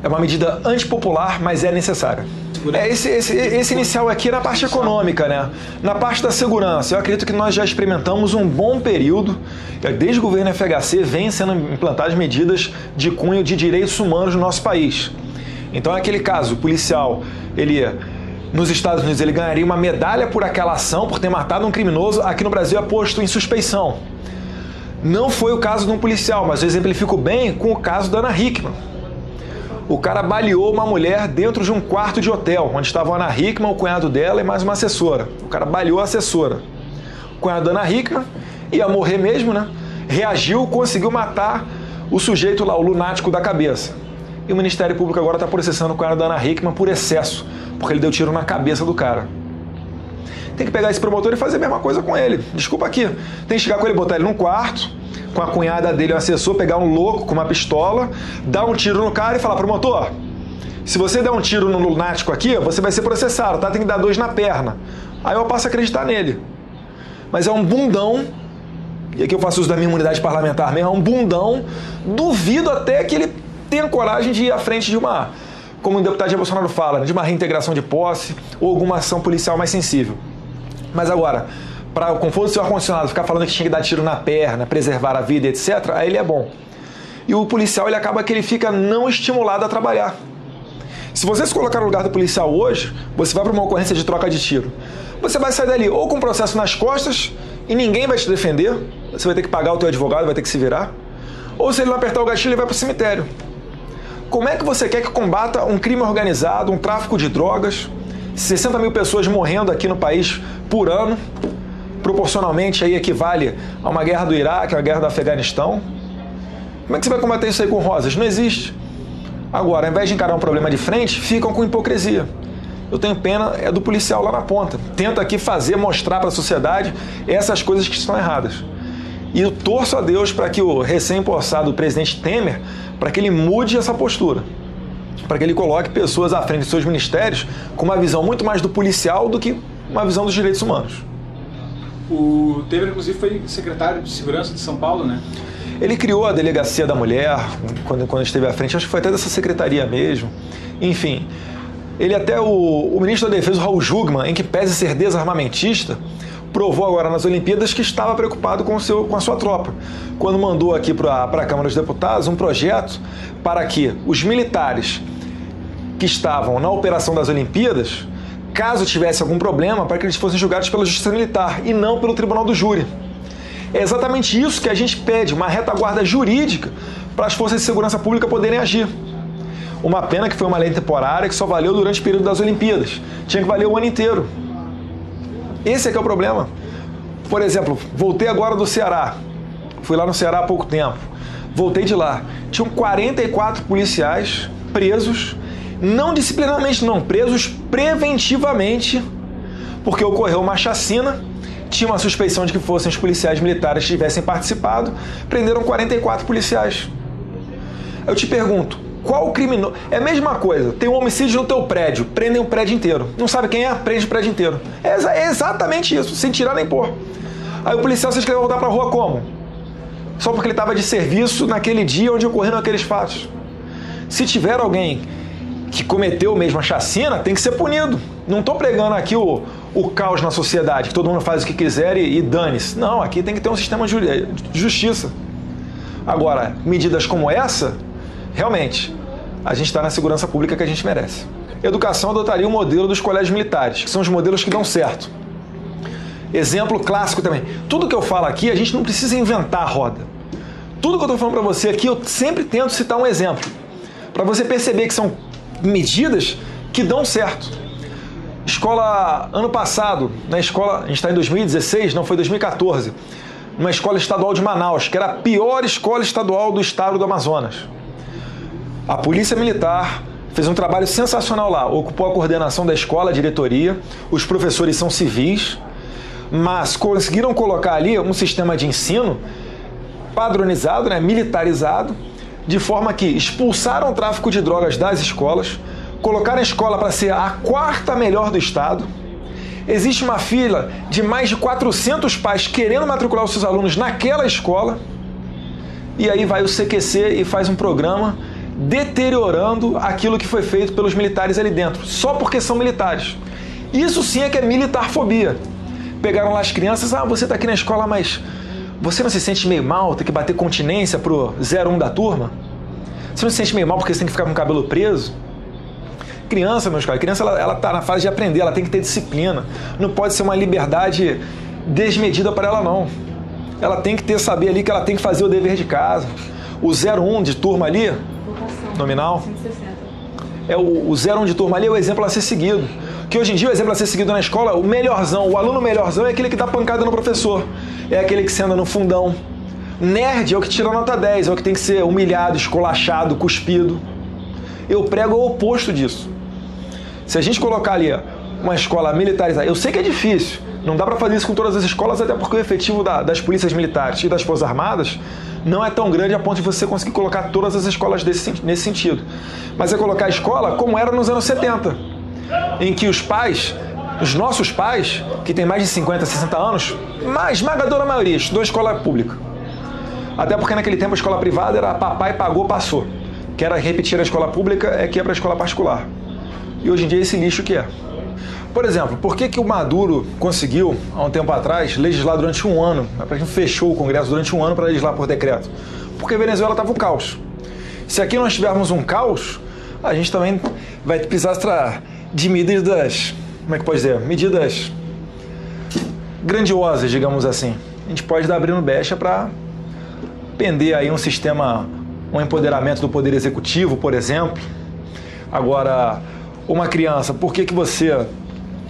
é uma medida antipopular, mas é necessária. Esse inicial aqui é na parte econômica, né? Na parte da segurança, eu acredito que nós já experimentamos um bom período, desde o governo FHC vem sendo implantadas medidas de cunho de direitos humanos no nosso país. Então, naquele caso, o policial, nos Estados Unidos, ele ganharia uma medalha por aquela ação, por ter matado um criminoso, aqui no Brasil é posto em suspeição. Não foi o caso de um policial, mas eu exemplifico bem com o caso da Ana Hickman. O cara baleou uma mulher dentro de um quarto de hotel, onde estavam a Ana Hickman, o cunhado dela e mais uma assessora. O cara baleou a assessora. O cunhado da Ana Hickman ia morrer mesmo, né? Reagiu, conseguiu matar o sujeito lá, o lunático da cabeça. E o Ministério Público agora está processando o cunhado da Ana Hickman por excesso, porque ele deu tiro na cabeça do cara. Tem que pegar esse promotor e fazer a mesma coisa com ele. Desculpa aqui. Tem que chegar com ele, botar ele num quarto, com a cunhada dele, o assessor, pegar um louco com uma pistola, dar um tiro no cara e falar: promotor, se você der um tiro no lunático aqui, você vai ser processado, tá? Tem que dar 2 na perna. Aí eu passo a acreditar nele. Mas é um bundão, e aqui eu faço uso da minha imunidade parlamentar mesmo, é um bundão, duvido até que ele tenha coragem de ir à frente de uma, como o deputado Jair Bolsonaro fala, de uma reintegração de posse ou alguma ação policial mais sensível. Mas agora, para o conforto do seu ar-condicionado ficar falando que tinha que dar tiro na perna, preservar a vida, etc., aí ele é bom. E o policial, ele acaba que ele fica não estimulado a trabalhar. Se você se colocar no lugar do policial hoje, você vai para uma ocorrência de troca de tiro. Você vai sair dali ou com um processo nas costas e ninguém vai te defender, você vai ter que pagar o teu advogado, vai ter que se virar, ou se ele não apertar o gatilho, ele vai para o cemitério. Como é que você quer que combata um crime organizado, um tráfico de drogas, 60 mil pessoas morrendo aqui no país por ano, proporcionalmente aí equivale a uma guerra do Iraque, a uma guerra do Afeganistão? Como é que você vai combater isso aí com rosas? Não existe. Agora, ao invés de encarar um problema de frente, ficam com hipocrisia. Eu tenho pena do policial lá na ponta. Tenta aqui mostrar para a sociedade essas coisas que estão erradas. E eu torço a Deus para que o recém-possado presidente Temer, para que ele mude essa postura. Para que ele coloque pessoas à frente de seus ministérios com uma visão muito mais do policial do que uma visão dos direitos humanos. O Temer, inclusive, foi secretário de Segurança de São Paulo, né? Ele criou a Delegacia da Mulher, quando esteve à frente, acho que foi até dessa secretaria mesmo. Enfim, ele até, o ministro da Defesa, o Raul Jungmann, em que pese ser desarmamentista, provou agora nas Olimpíadas que estava preocupado com a sua tropa, quando mandou aqui para a Câmara dos Deputados um projeto para que os militares que estavam na operação das Olimpíadas, caso tivesse algum problema, para que eles fossem julgados pela Justiça Militar e não pelo Tribunal do Júri. É exatamente isso que a gente pede, uma retaguarda jurídica para as forças de segurança pública poderem agir. Uma pena que foi uma lei temporária que só valeu durante o período das Olimpíadas. Tinha que valer o ano inteiro. Esse é que é o problema. Por exemplo, voltei agora do Ceará. Fui lá no Ceará há pouco tempo. Voltei de lá. Tinham 44 policiais presos, não disciplinarmente não, presos preventivamente, porque ocorreu uma chacina, tinha uma suspeição de que fossem os policiais militares que tivessem participado, prenderam 44 policiais. Eu te pergunto, qual criminoso... É a mesma coisa, tem um homicídio no teu prédio, prendem o prédio inteiro. Não sabe quem é? Prende o prédio inteiro. É exatamente isso, sem tirar nem pôr. Aí o policial, vocês querem voltar pra rua como? Só porque ele estava de serviço naquele dia onde ocorreram aqueles fatos. Se tiver alguém que cometeu mesmo a chacina, tem que ser punido. Não estou pregando aqui o caos na sociedade, que todo mundo faz o que quiser e dane-se. Não, aqui tem que ter um sistema de justiça. Agora, medidas como essa, realmente, a gente está na segurança pública que a gente merece. Educação adotaria o modelo dos colégios militares, que são os modelos que dão certo. Exemplo clássico também. Tudo que eu falo aqui, a gente não precisa inventar a roda. Tudo que eu estou falando para você aqui, eu sempre tento citar um exemplo, para você perceber que são medidas que dão certo. Escola, ano passado, na escola, a gente está em 2016, não foi 2014, numa escola estadual de Manaus, que era a pior escola estadual do estado do Amazonas. A Polícia Militar fez um trabalho sensacional lá, ocupou a coordenação da escola, a diretoria, os professores são civis, mas conseguiram colocar ali um sistema de ensino padronizado, né, militarizado, de forma que expulsaram o tráfico de drogas das escolas, colocaram a escola para ser a 4ª melhor do estado. Existe uma fila de mais de 400 pais querendo matricular os seus alunos naquela escola, e aí vai o CQC e faz um programa deteriorando aquilo que foi feito pelos militares ali dentro, só porque são militares. Isso sim é que é militarfobia. Pegaram lá as crianças, você está aqui na escola, mas você não se sente meio mal, tem que bater continência pro 01 da turma? Você não se sente meio mal porque você tem que ficar com o cabelo preso? Criança, meus caras, criança ela tá na fase de aprender, ela tem que ter disciplina. Não pode ser uma liberdade desmedida para ela, não. Ela tem que saber ali que ela tem que fazer o dever de casa. O 01 de turma ali, nominal, 160. O 01 de turma ali é o exemplo a ser seguido. Que hoje em dia o exemplo a ser seguido na escola, o melhorzão, o aluno melhorzão é aquele que dá pancada no professor. É aquele que senta no fundão. Nerd é o que tira nota 10, é o que tem que ser humilhado, esculachado, cuspido. Eu prego o oposto disso. Se a gente colocar ali uma escola militarizada, eu sei que é difícil, não dá para fazer isso com todas as escolas, até porque o efetivo das polícias militares e das forças armadas não é tão grande a ponto de você conseguir colocar todas as escolas nesse sentido. Mas é colocar a escola como era nos anos 70, em que os pais, os nossos pais, que têm mais de 50, 60 anos, a esmagadora maioria, estudou escola pública. Até porque naquele tempo a escola privada era papai pagou, passou. Que era repetir a escola pública, é que é para a escola particular. E hoje em dia é esse lixo que é. Por exemplo, por que o Maduro conseguiu, há um tempo atrás, legislar durante um ano? A gente fechou o Congresso durante um ano para legislar por decreto. Porque a Venezuela estava um caos. Se aqui nós tivermos um caos, a gente também vai precisar de medidas, como é que pode dizer? Medidas grandiosas, digamos assim. A gente pode dar abrindo brecha para pender aí um sistema, um empoderamento do poder executivo, por exemplo. Agora, uma criança, por que você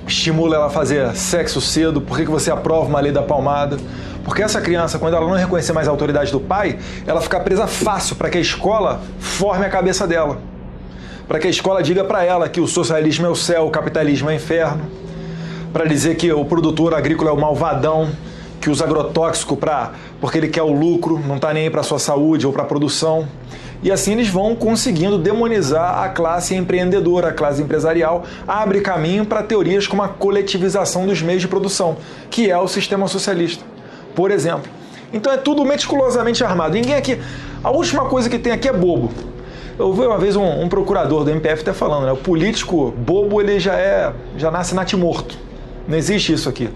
estimula ela a fazer sexo cedo? Por que você aprova uma lei da palmada? Porque essa criança, quando ela não reconhecer mais a autoridade do pai, ela fica presa fácil para que a escola forme a cabeça dela. Para que a escola diga para ela que o socialismo é o céu, o capitalismo é o inferno. Para dizer que o produtor agrícola é o malvadão, que usa agrotóxico porque ele quer o lucro, não está nem aí para a sua saúde ou para a produção. E assim eles vão conseguindo demonizar a classe empreendedora, a classe empresarial, abre caminho para teorias como a coletivização dos meios de produção, que é o sistema socialista, por exemplo. Então é tudo meticulosamente armado. Ninguém aqui... A última coisa que tem aqui é bobo. Eu vi uma vez um procurador do MPF até falando, né? O político bobo, ele já nasce natimorto. Não existe isso aqui.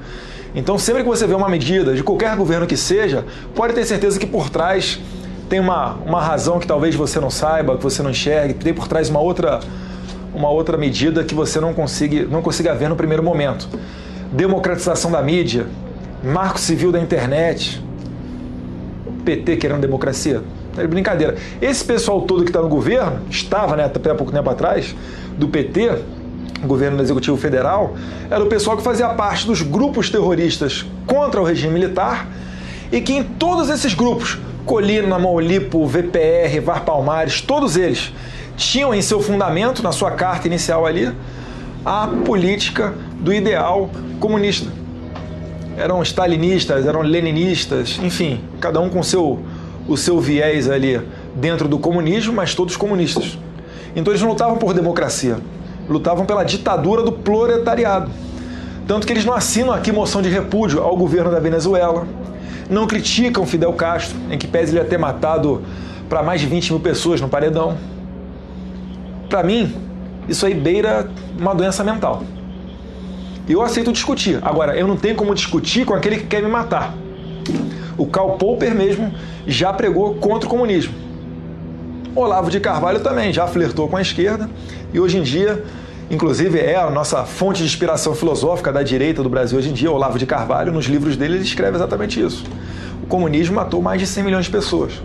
Então sempre que você vê uma medida, de qualquer governo que seja, pode ter certeza que por trás tem uma razão que talvez você não saiba, que você não enxergue, tem por trás uma outra medida que você não consiga ver no primeiro momento. Democratização da mídia, marco civil da internet, PT querendo democracia? É brincadeira. Esse pessoal todo que está no governo, estava, né, até há pouco tempo atrás, do PT, governo do Executivo Federal, era o pessoal que fazia parte dos grupos terroristas contra o regime militar e que em todos esses grupos, Colina, Maulipo, VPR, VAR Palmares, todos eles tinham em seu fundamento, na sua carta inicial ali, a política do ideal comunista. Eram stalinistas, eram leninistas, enfim, cada um com o seu viés ali dentro do comunismo, mas todos comunistas. Então eles não lutavam por democracia, lutavam pela ditadura do proletariado. Tanto que eles não assinam aqui moção de repúdio ao governo da Venezuela, não criticam Fidel Castro, em que pese ele ia ter matado para mais de 20 mil pessoas no paredão. Para mim, isso aí beira uma doença mental. Eu aceito discutir. Agora, eu não tenho como discutir com aquele que quer me matar. O Karl Popper mesmo já pregou contra o comunismo. Olavo de Carvalho também já flertou com a esquerda e hoje em dia, inclusive é a nossa fonte de inspiração filosófica da direita do Brasil hoje em dia, Olavo de Carvalho, nos livros dele ele escreve exatamente isso. O comunismo matou mais de 100 milhões de pessoas.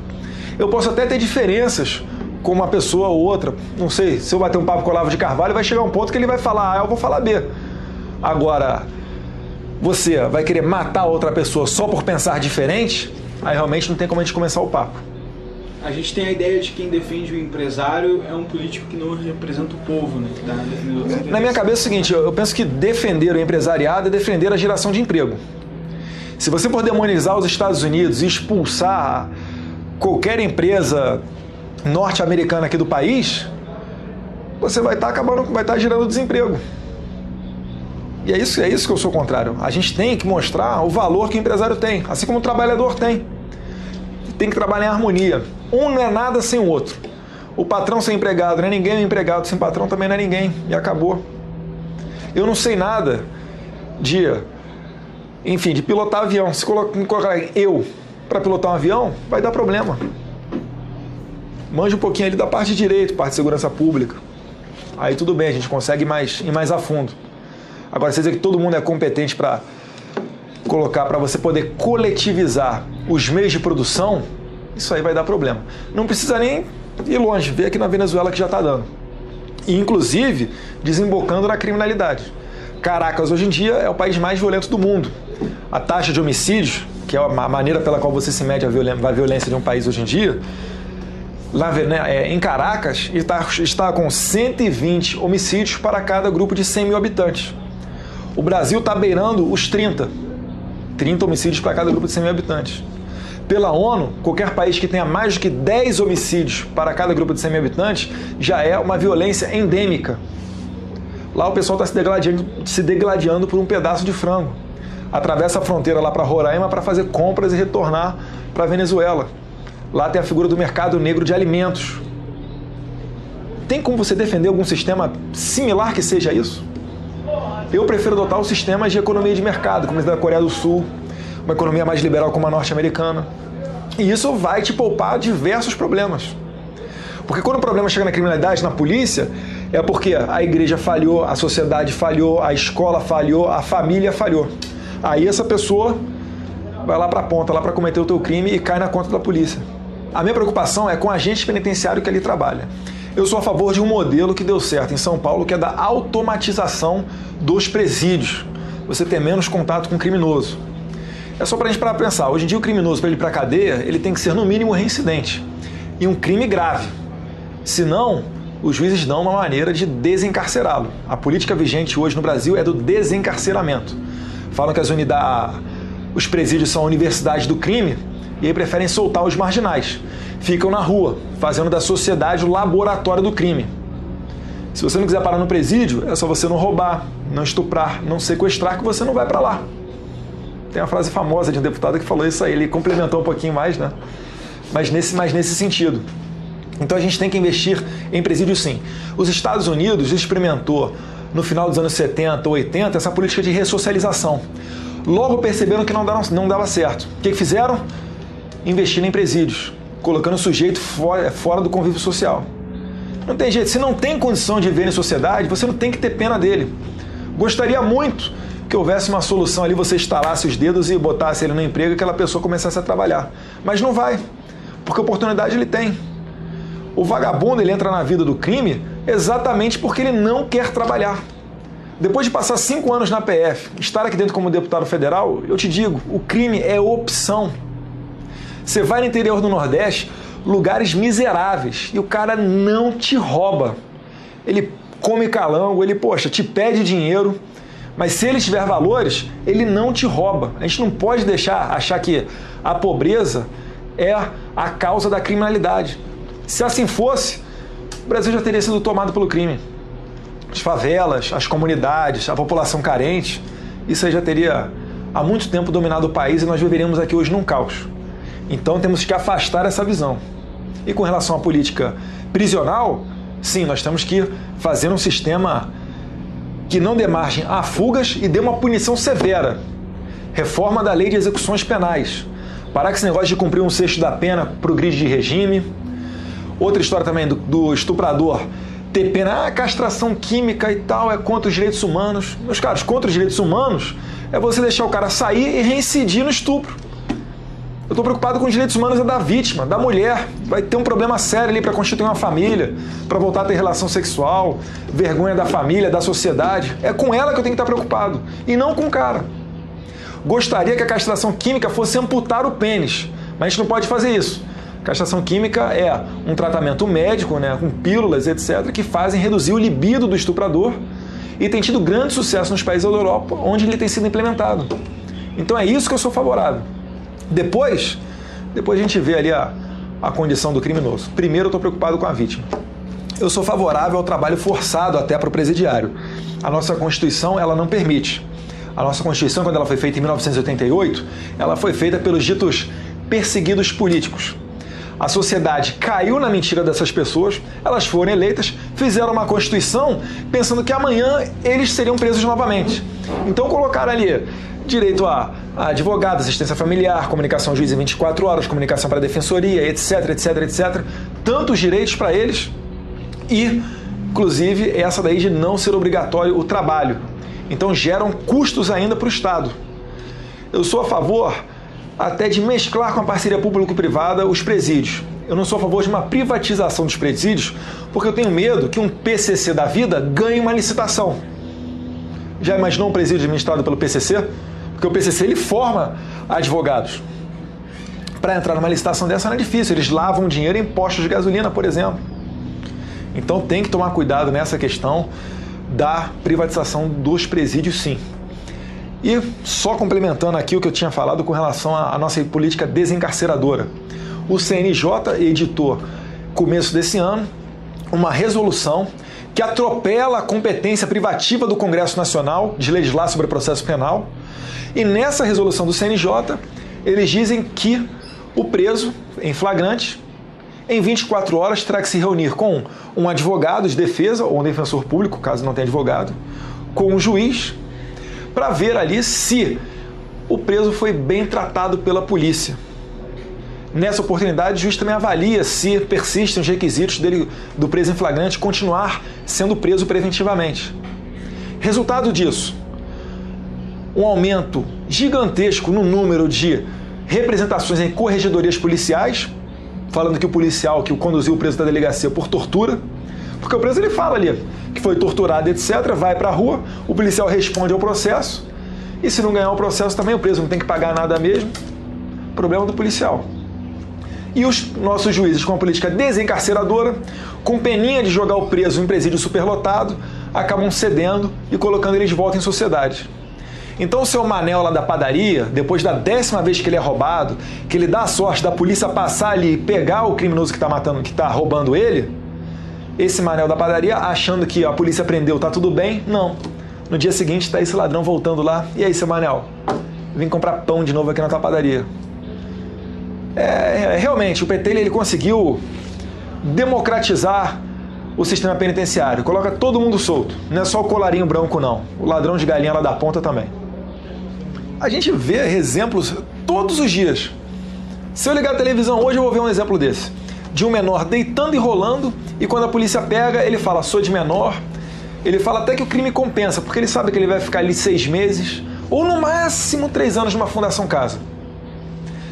Eu posso até ter diferenças com uma pessoa ou outra, não sei, se eu bater um papo com o Olavo de Carvalho, vai chegar um ponto que ele vai falar A, eu vou falar B. Agora, você vai querer matar outra pessoa só por pensar diferente? Aí realmente não tem como a gente começar o papo. A gente tem a ideia de que quem defende o empresário é um político que não representa o povo, né? Que tá defendendo outros interesses. Na minha cabeça é o seguinte, eu penso que defender o empresariado é defender a geração de emprego. Se você for demonizar os Estados Unidos e expulsar qualquer empresa norte-americana aqui do país, você vai estar gerando desemprego. E é isso que eu sou contrário. A gente tem que mostrar o valor que o empresário tem, assim como o trabalhador tem. Tem que trabalhar em harmonia. Um não é nada sem o outro. O patrão sem empregado não é ninguém, o empregado sem patrão também não é ninguém. E acabou. Eu não sei nada de pilotar avião. Se colocar eu para pilotar um avião, vai dar problema. Manja um pouquinho ali da parte de direito, parte de segurança pública. Aí tudo bem, a gente consegue ir mais a fundo. Agora, você dizer que todo mundo é competente para colocar, para você poder coletivizar os meios de produção, isso aí vai dar problema. Não precisa nem ir longe, vê aqui na Venezuela que já está dando. E, inclusive, desembocando na criminalidade. Caracas, hoje em dia, é o país mais violento do mundo. A taxa de homicídios, que é a maneira pela qual você se mede a violência de um país hoje em dia, lá, em Caracas, está com 120 homicídios para cada grupo de 100 mil habitantes. O Brasil está beirando os 30 homicídios para cada grupo de 100 mil habitantes. Pela ONU, qualquer país que tenha mais do que 10 homicídios para cada grupo de 100 mil habitantes já é uma violência endêmica. Lá o pessoal está se degladiando por um pedaço de frango. Atravessa a fronteira lá para Roraima para fazer compras e retornar para a Venezuela. Lá tem a figura do mercado negro de alimentos. Tem como você defender algum sistema similar que seja isso? Eu prefiro adotar os sistemas de economia de mercado, como o da Coreia do Sul, uma economia mais liberal como a norte-americana. E isso vai te poupar diversos problemas. Porque quando o problema chega na criminalidade, na polícia, é porque a igreja falhou, a sociedade falhou, a escola falhou, a família falhou. Aí essa pessoa vai lá para a ponta, lá para cometer o teu crime e cai na conta da polícia. A minha preocupação é com o agente penitenciário que ali trabalha. Eu sou a favor de um modelo que deu certo em São Paulo, que é da automatização dos presídios. Você ter menos contato com o criminoso. É só para a gente parar para pensar. Hoje em dia o criminoso, para ele ir para a cadeia, ele tem que ser no mínimo reincidente. E um crime grave. Senão, os juízes dão uma maneira de desencarcerá-lo. A política vigente hoje no Brasil é do desencarceramento. Falam que os presídios são a universidade do crime e aí preferem soltar os marginais. Ficam na rua, fazendo da sociedade o laboratório do crime. Se você não quiser parar no presídio, é só você não roubar, não estuprar, não sequestrar, que você não vai para lá. Tem uma frase famosa de um deputado que falou isso aí, ele complementou um pouquinho mais, né? Mas nesse sentido. Então a gente tem que investir em presídio sim. Os Estados Unidos experimentou no final dos anos 70, 80, essa política de ressocialização. Logo perceberam que não dava certo. O que fizeram? Investiram em presídios, colocando o sujeito fora do convívio social. Não tem jeito, se não tem condição de viver em sociedade, você não tem que ter pena dele. Gostaria muito que houvesse uma solução ali, você estalasse os dedos e botasse ele no emprego e aquela pessoa começasse a trabalhar. Mas não vai, porque oportunidade ele tem. O vagabundo, ele entra na vida do crime exatamente porque ele não quer trabalhar. Depois de passar 5 anos na PF, estar aqui dentro como deputado federal, eu te digo, o crime é opção. Você vai no interior do Nordeste, lugares miseráveis, e o cara não te rouba. Ele come calango, ele, poxa, te pede dinheiro, mas se ele tiver valores, ele não te rouba. A gente não pode achar que a pobreza é a causa da criminalidade. Se assim fosse, o Brasil já teria sido tomado pelo crime. As favelas, as comunidades, a população carente, isso aí já teria há muito tempo dominado o país e nós viveríamos aqui hoje num caos. Então temos que afastar essa visão. E com relação à política prisional, sim, nós temos que fazer um sistema que não dê margem a fugas e dê uma punição severa. Reforma da lei de execuções penais. Parar com esse negócio de cumprir 1/6 da pena para o grid de regime. Outra história também do estuprador ter pena, castração química e tal, é contra os direitos humanos. Meus caros, contra os direitos humanos é você deixar o cara sair e reincidir no estupro. Eu estou preocupado com os direitos humanos da vítima, da mulher. Vai ter um problema sério ali para constituir uma família, para voltar a ter relação sexual, vergonha da família, da sociedade. É com ela que eu tenho que estar preocupado, e não com o cara. Gostaria que a castração química fosse amputar o pênis, mas a gente não pode fazer isso. Castração química é um tratamento médico, né, com pílulas, etc., que fazem reduzir o libido do estuprador e tem tido grande sucesso nos países da Europa, onde ele tem sido implementado. Então é isso que eu sou favorável. Depois a gente vê ali a condição do criminoso. Primeiro eu estou preocupado com a vítima. Eu sou favorável ao trabalho forçado até para o presidiário. A nossa Constituição, ela não permite. A nossa Constituição, quando ela foi feita em 1988, ela foi feita pelos ditos perseguidos políticos. A sociedade caiu na mentira dessas pessoas, elas foram eleitas, fizeram uma Constituição pensando que amanhã eles seriam presos novamente. Então colocaram ali direito a advogado, assistência familiar, comunicação ao juiz em 24 horas, comunicação para a defensoria, etc, etc, etc. Tantos direitos para eles e, inclusive, essa daí de não ser obrigatório o trabalho. Então geram custos ainda para o Estado. Eu sou a favor até de mesclar com a parceria público-privada os presídios. Eu não sou a favor de uma privatização dos presídios, porque eu tenho medo que um PCC da vida ganhe uma licitação. Já imaginou um presídio administrado pelo PCC? Porque o PCC ele forma advogados. Para entrar numa licitação dessa não é difícil, eles lavam dinheiro em postos de gasolina, por exemplo. Então tem que tomar cuidado nessa questão da privatização dos presídios, sim. E só complementando aqui o que eu tinha falado com relação à nossa política desencarceradora. O CNJ editou, começo desse ano, uma resolução que atropela a competência privativa do Congresso Nacional de legislar sobre o processo penal. E nessa resolução do CNJ, eles dizem que o preso, em flagrante, em 24 horas terá que se reunir com um advogado de defesa ou um defensor público, caso não tenha advogado, com um juiz, para ver ali se o preso foi bem tratado pela polícia. Nessa oportunidade, o juiz também avalia se persistem os requisitos do preso em flagrante continuar sendo preso preventivamente. Resultado disso, um aumento gigantesco no número de representações em corregedorias policiais, falando que o policial que conduziu o preso da delegacia por tortura, porque o preso ele fala ali que foi torturado, etc., vai para a rua, o policial responde ao processo, e se não ganhar o processo também o preso não tem que pagar nada mesmo, problema do policial. E os nossos juízes, com a política desencarceradora, com peninha de jogar o preso em presídio superlotado, acabam cedendo e colocando ele de volta em sociedade. Então o seu Manel lá da padaria, depois da 10ª vez que ele é roubado, que ele dá a sorte da polícia passar ali e pegar o criminoso que está roubando ele, esse Manel da padaria, achando que a polícia prendeu, tá tudo bem, não. No dia seguinte está esse ladrão voltando lá, e aí, seu Manel, vim comprar pão de novo aqui na tua padaria. Realmente, o PT ele conseguiu democratizar o sistema penitenciário, coloca todo mundo solto, não é só o colarinho branco não, o ladrão de galinha lá da ponta também. A gente vê exemplos todos os dias. Se eu ligar a televisão hoje eu vou ver um exemplo desse, de um menor deitando e rolando, e quando a polícia pega ele fala, sou de menor, Ele fala até que o crime compensa, porque ele sabe que ele vai ficar ali 6 meses, ou no máximo 3 anos numa fundação casa.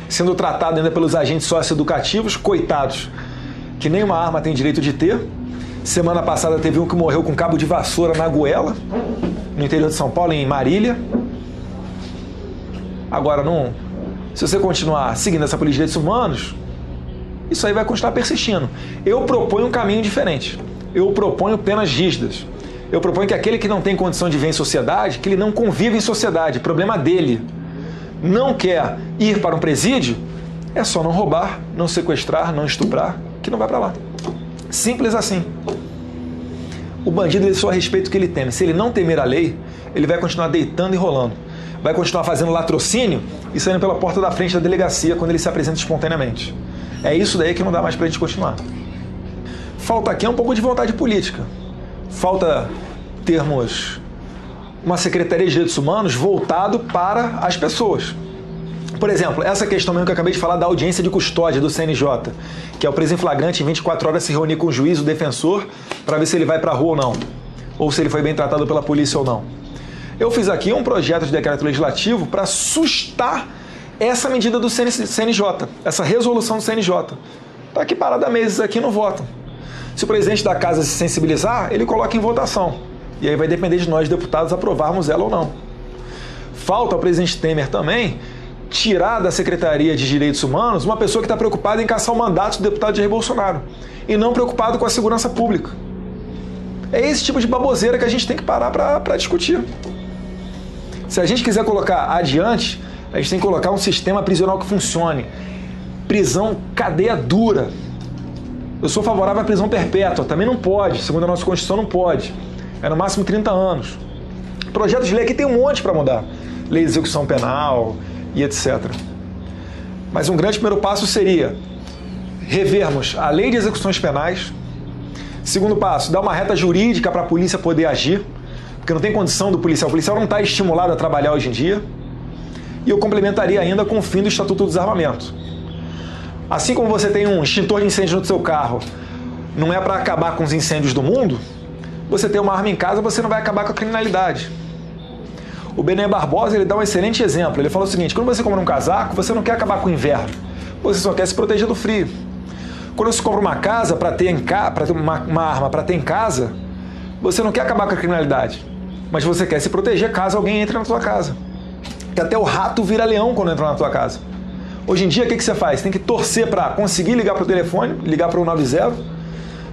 Sendo tratado ainda pelos agentes socioeducativos, coitados, que nenhuma arma tem direito de ter. Semana passada teve um que morreu com cabo de vassoura na goela, no interior de São Paulo, em Marília. Agora, se você continuar seguindo essa política de direitos humanos, isso aí vai continuar persistindo. Eu proponho um caminho diferente. Eu proponho penas rígidas. Eu proponho que aquele que não tem condição de viver em sociedade, que ele não convive em sociedade, problema dele. Não quer ir para um presídio, é só não roubar, não sequestrar, não estuprar, que não vai para lá. Simples assim. O bandido, ele só respeita o que ele teme. Se ele não temer a lei, ele vai continuar deitando e rolando. Vai continuar fazendo latrocínio e saindo pela porta da frente da delegacia quando ele se apresenta espontaneamente. É isso daí que não dá mais pra gente continuar. Falta aqui um pouco de vontade política. Falta termos uma Secretaria de Direitos Humanos voltado para as pessoas. Por exemplo, essa questão mesmo que eu acabei de falar da audiência de custódia do CNJ, que é o preso em flagrante em 24 horas se reunir com o juiz, o defensor, para ver se ele vai para a rua ou não, ou se ele foi bem tratado pela polícia ou não. Eu fiz aqui um projeto de decreto legislativo para sustar essa medida do CNJ, essa resolução do CNJ. Está aqui parada há meses aqui e não votam. Se o presidente da casa se sensibilizar, ele coloca em votação. E aí vai depender de nós, deputados, aprovarmos ela ou não. Falta ao presidente Temer também tirar da Secretaria de Direitos Humanos uma pessoa que está preocupada em caçar o mandato do deputado Jair Bolsonaro e não preocupado com a segurança pública. É esse tipo de baboseira que a gente tem que parar para discutir. Se a gente quiser colocar adiante, a gente tem que colocar um sistema prisional que funcione. Prisão, cadeia dura. Eu sou favorável à prisão perpétua, também não pode, segundo a nossa Constituição não pode. É no máximo 30 anos. Projeto de lei aqui tem um monte para mudar. Lei de execução penal e etc. Mas um grande primeiro passo seria revermos a lei de execuções penais. Segundo passo, dar uma reta jurídica para a polícia poder agir, porque não tem condição do policial. O policial não está estimulado a trabalhar hoje em dia. E eu complementaria ainda com o fim do Estatuto do Desarmamento. Assim como você tem um extintor de incêndio no seu carro, não é para acabar com os incêndios do mundo, você tem uma arma em casa, você não vai acabar com a criminalidade. O Bené Barbosa, ele dá um excelente exemplo. Ele fala o seguinte: quando você compra um casaco, você não quer acabar com o inverno, você só quer se proteger do frio. Quando você compra uma casa para ter uma arma para ter em casa, você não quer acabar com a criminalidade, mas você quer se proteger caso alguém entre na sua casa. Que até o rato vira leão quando entra na tua casa. Hoje em dia, o que você faz? Tem que torcer para conseguir ligar para o telefone, ligar para o 190,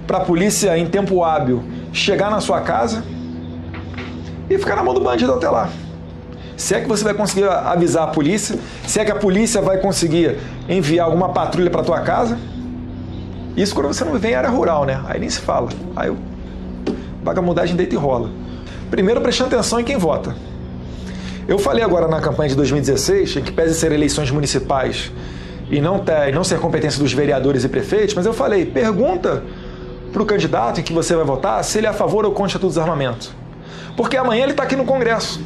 para a polícia, em tempo hábil, chegar na sua casa e ficar na mão do bandido até lá. Se é que você vai conseguir avisar a polícia, se é que a polícia vai conseguir enviar alguma patrulha para tua casa. Isso quando você não vive em área rural, né? Aí nem se fala. Aí o vagabundagem deita e rola. Primeiro, prestando atenção em quem vota. Eu falei agora na campanha de 2016, em que pese ser eleições municipais e não ser competência dos vereadores e prefeitos, mas eu falei, pergunta para o candidato em que você vai votar se ele é a favor ou contra o Estatuto do Desarmamento. Porque amanhã ele está aqui no Congresso.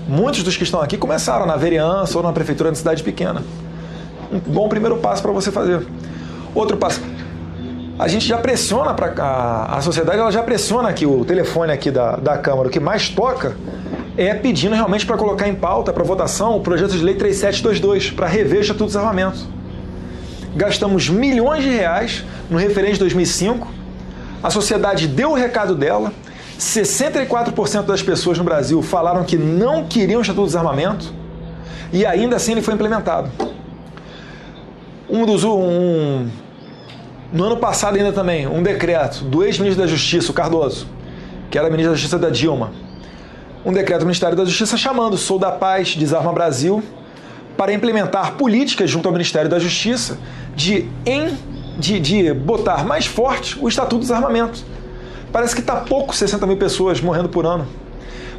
Muitos dos que estão aqui começaram na vereança ou na prefeitura de cidade pequena. Um bom primeiro passo para você fazer. Outro passo. A gente já pressiona, a sociedade ela já pressiona aqui o telefone aqui da Câmara. O que mais toca é pedindo realmente para colocar em pauta, para votação, o projeto de lei 3722, para rever o Estatuto do Desarmamento. Gastamos milhões de reais no referendo de 2005, a sociedade deu o recado dela, 64% das pessoas no Brasil falaram que não queriam o Estatuto do Desarmamento e ainda assim ele foi implementado. No ano passado ainda também, um decreto do ex-ministro da Justiça, o Cardoso, que era ministro da Justiça da Dilma, um decreto do Ministério da Justiça chamando Sou da Paz, Desarma Brasil, para implementar políticas junto ao Ministério da Justiça de botar mais forte o Estatuto do Desarmamento. Parece que está pouco 60 mil pessoas morrendo por ano.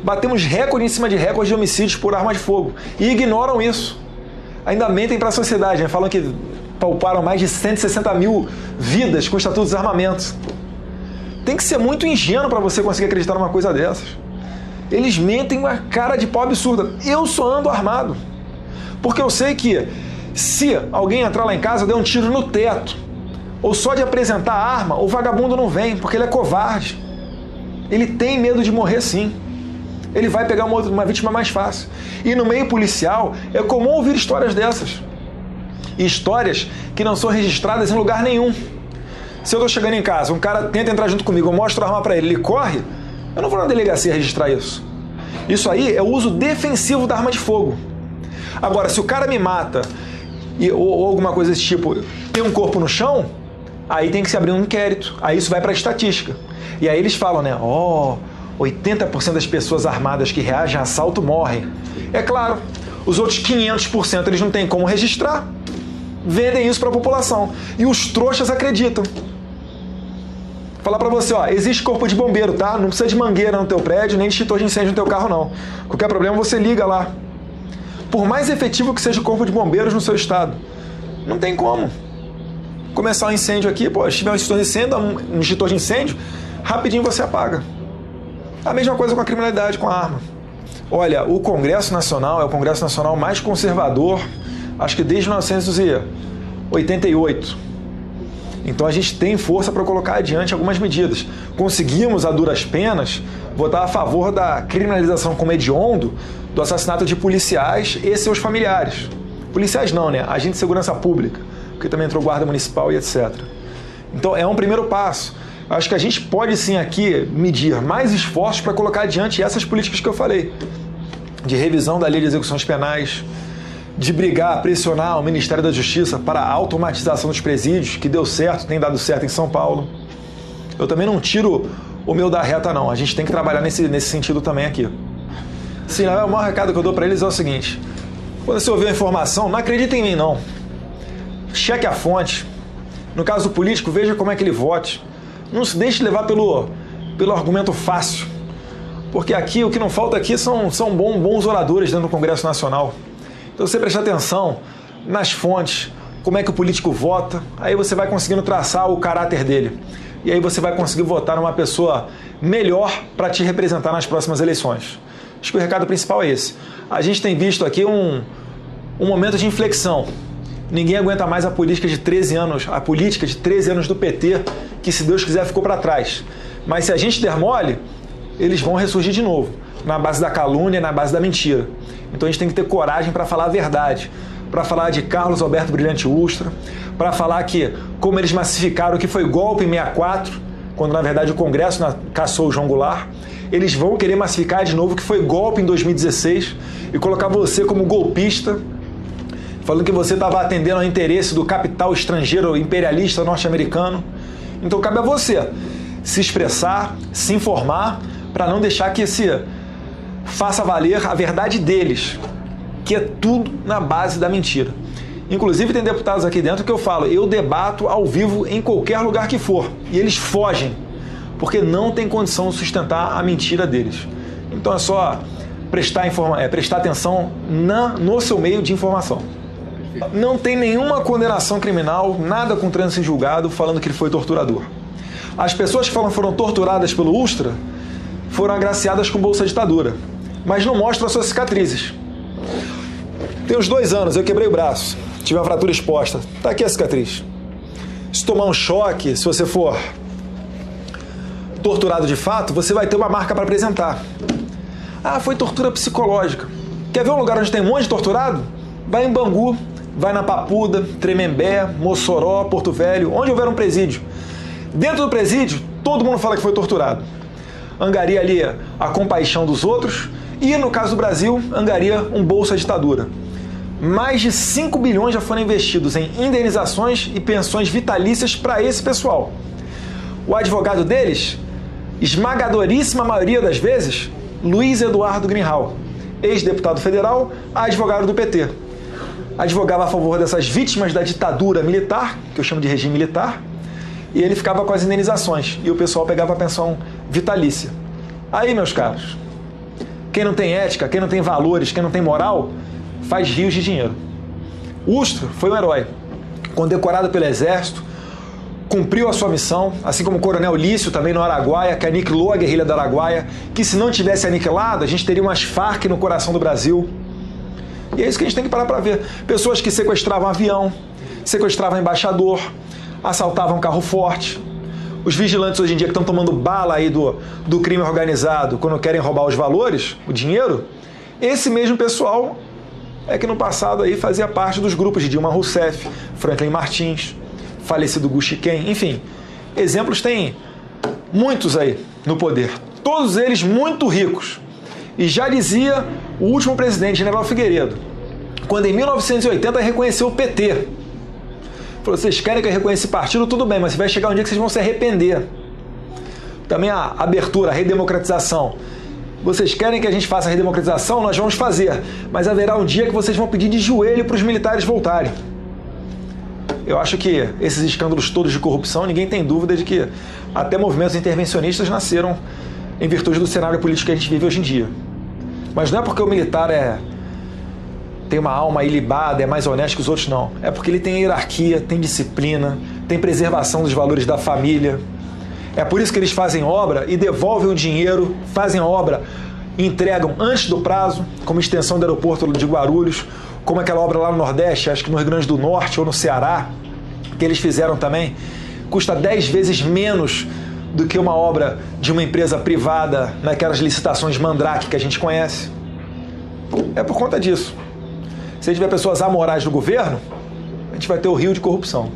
Batemos recorde em cima de recorde de homicídios por arma de fogo e ignoram isso. Ainda mentem para a sociedade, né? Falam que pouparam mais de 160 mil vidas com o Estatuto do Desarmamento. Tem que ser muito ingênuo para você conseguir acreditar numa coisa dessas. Eles mentem uma cara de pau absurda. Eu só ando armado. Porque eu sei que se alguém entrar lá em casa, der um tiro no teto, ou só de apresentar a arma, o vagabundo não vem, porque ele é covarde. Ele tem medo de morrer, sim. Ele vai pegar uma vítima mais fácil. E no meio policial é comum ouvir histórias dessas. E histórias que não são registradas em lugar nenhum. Se eu estou chegando em casa, um cara tenta entrar junto comigo, eu mostro a arma para ele corre, eu não vou na delegacia registrar isso. Isso aí é o uso defensivo da arma de fogo. Agora, se o cara me mata ou alguma coisa desse tipo, tem um corpo no chão, aí tem que se abrir um inquérito. Aí isso vai para a estatística. E aí eles falam, né? 80% das pessoas armadas que reagem a assalto morrem. É claro, os outros 500% eles não têm como registrar. Vendem isso para a população. E os trouxas acreditam. Falar para você, existe corpo de bombeiro, tá? Não precisa de mangueira no teu prédio, nem de extintor de incêndio no teu carro, não. Qualquer problema você liga lá. Por mais efetivo que seja o corpo de bombeiros no seu estado, não tem como. Começar um incêndio aqui, se tiver um extintor de incêndio, rapidinho você apaga. A mesma coisa com a criminalidade, com a arma. Olha, o Congresso Nacional é o Congresso Nacional mais conservador, acho que desde 1988. Então a gente tem força para colocar adiante algumas medidas. Conseguimos, a duras penas, votar a favor da criminalização como hediondo do assassinato de policiais e seus familiares. Policiais não, né? Agente de segurança pública, porque também entrou guarda municipal e etc. Então é um primeiro passo. Acho que a gente pode sim aqui medir mais esforços para colocar adiante essas políticas que eu falei. De revisão da lei de execuções penais, de brigar, pressionar o Ministério da Justiça para a automatização dos presídios, que deu certo, tem dado certo em São Paulo. Eu também não tiro o meu da reta, não. A gente tem que trabalhar nesse sentido também aqui. Sim, o maior recado que eu dou para eles é o seguinte: quando você ouvir a informação, não acredita em mim, não. Cheque a fonte. No caso do político, veja como é que ele vote. Não se deixe levar pelo argumento fácil. Porque aqui, o que não falta aqui são bons oradores dentro do Congresso Nacional. Então, você prestar atenção nas fontes, como é que o político vota, aí você vai conseguindo traçar o caráter dele. E aí você vai conseguir votar numa pessoa melhor para te representar nas próximas eleições. Acho que o recado principal é esse. A gente tem visto aqui um momento de inflexão. Ninguém aguenta mais a política de 13 anos do PT, que, se Deus quiser, ficou para trás. Mas se a gente der mole, eles vão ressurgir de novo, na base da calúnia, na base da mentira. Então a gente tem que ter coragem para falar a verdade, para falar de Carlos Alberto Brilhante Ustra, para falar que, como eles massificaram que foi golpe em 64, quando na verdade o Congresso caçou o João Goulart, eles vão querer massificar de novo que foi golpe em 2016 e colocar você como golpista, falando que você estava atendendo ao interesse do capital estrangeiro imperialista norte-americano. Então cabe a você se expressar, se informar, para não deixar que faça valer a verdade deles, que é tudo na base da mentira. Inclusive tem deputados aqui dentro que eu falo, eu debato ao vivo em qualquer lugar que for, e eles fogem, porque não tem condição de sustentar a mentira deles. Então é só prestar atenção no seu meio de informação. Não tem nenhuma condenação criminal, nada com trânsito em julgado falando que ele foi torturador. As pessoas que foram torturadas pelo Ustra foram agraciadas com bolsa ditadura, mas não mostram as suas cicatrizes. Tem uns 2 anos, eu quebrei o braço, tive uma fratura exposta. Tá aqui a cicatriz. Se tomar um choque, se você for torturado de fato, você vai ter uma marca para apresentar. Ah, foi tortura psicológica. Quer ver um lugar onde tem um monte de torturado? Vai em Bangu, vai na Papuda, Tremembé, Mossoró, Porto Velho, onde houver um presídio. Dentro do presídio, todo mundo fala que foi torturado. Angaria ali a compaixão dos outros e, no caso do Brasil, angaria um bolsa ditadura. Mais de 5 bilhões já foram investidos em indenizações e pensões vitalícias para esse pessoal. O advogado deles, esmagadoríssima maioria das vezes, Luiz Eduardo Greenhalgh, ex-deputado federal, advogado do PT. Advogava a favor dessas vítimas da ditadura militar, que eu chamo de regime militar, e ele ficava com as indenizações, e o pessoal pegava a pensão vitalícia. Aí, meus caros, quem não tem ética, quem não tem valores, quem não tem moral, faz rios de dinheiro. Ustra foi um herói, condecorado pelo Exército, cumpriu a sua missão, assim como o Coronel Lício, também no Araguaia, que aniquilou a guerrilha do Araguaia, que se não tivesse aniquilado, a gente teria umas Farc no coração do Brasil. E é isso que a gente tem que parar para ver. Pessoas que sequestravam avião, sequestravam embaixador, assaltavam carro forte. os vigilantes hoje em dia que estão tomando bala aí do crime organizado quando querem roubar os valores, o dinheiro, esse mesmo pessoal é que no passado aí fazia parte dos grupos de Dilma Rousseff, Franklin Martins, falecido Gu Shiken, enfim, exemplos tem muitos aí no poder, todos eles muito ricos. E já dizia o último presidente, General Figueiredo, quando em 1980 reconheceu o PT. Falou, vocês querem que eu reconheça esse partido? Tudo bem, mas vai chegar um dia que vocês vão se arrepender. Também a abertura, a redemocratização. Vocês querem que a gente faça a redemocratização? Nós vamos fazer. Mas haverá um dia que vocês vão pedir de joelho para os militares voltarem. Eu acho que esses escândalos todos de corrupção, ninguém tem dúvida de que até movimentos intervencionistas nasceram em virtude do cenário político que a gente vive hoje em dia. Mas não é porque o militar tem uma alma ilibada, é mais honesto que os outros, não. É porque ele tem hierarquia, tem disciplina, tem preservação dos valores da família. É por isso que eles fazem obra e devolvem o dinheiro, fazem a obra e entregam antes do prazo, como extensão do aeroporto de Guarulhos, como aquela obra lá no Nordeste, acho que no Rio Grande do Norte ou no Ceará, que eles fizeram também, custa 10 vezes menos do que uma obra de uma empresa privada naquelas licitações mandrake que a gente conhece. É por conta disso. Se tiver pessoas amorais no governo, a gente vai ter o rio de corrupção.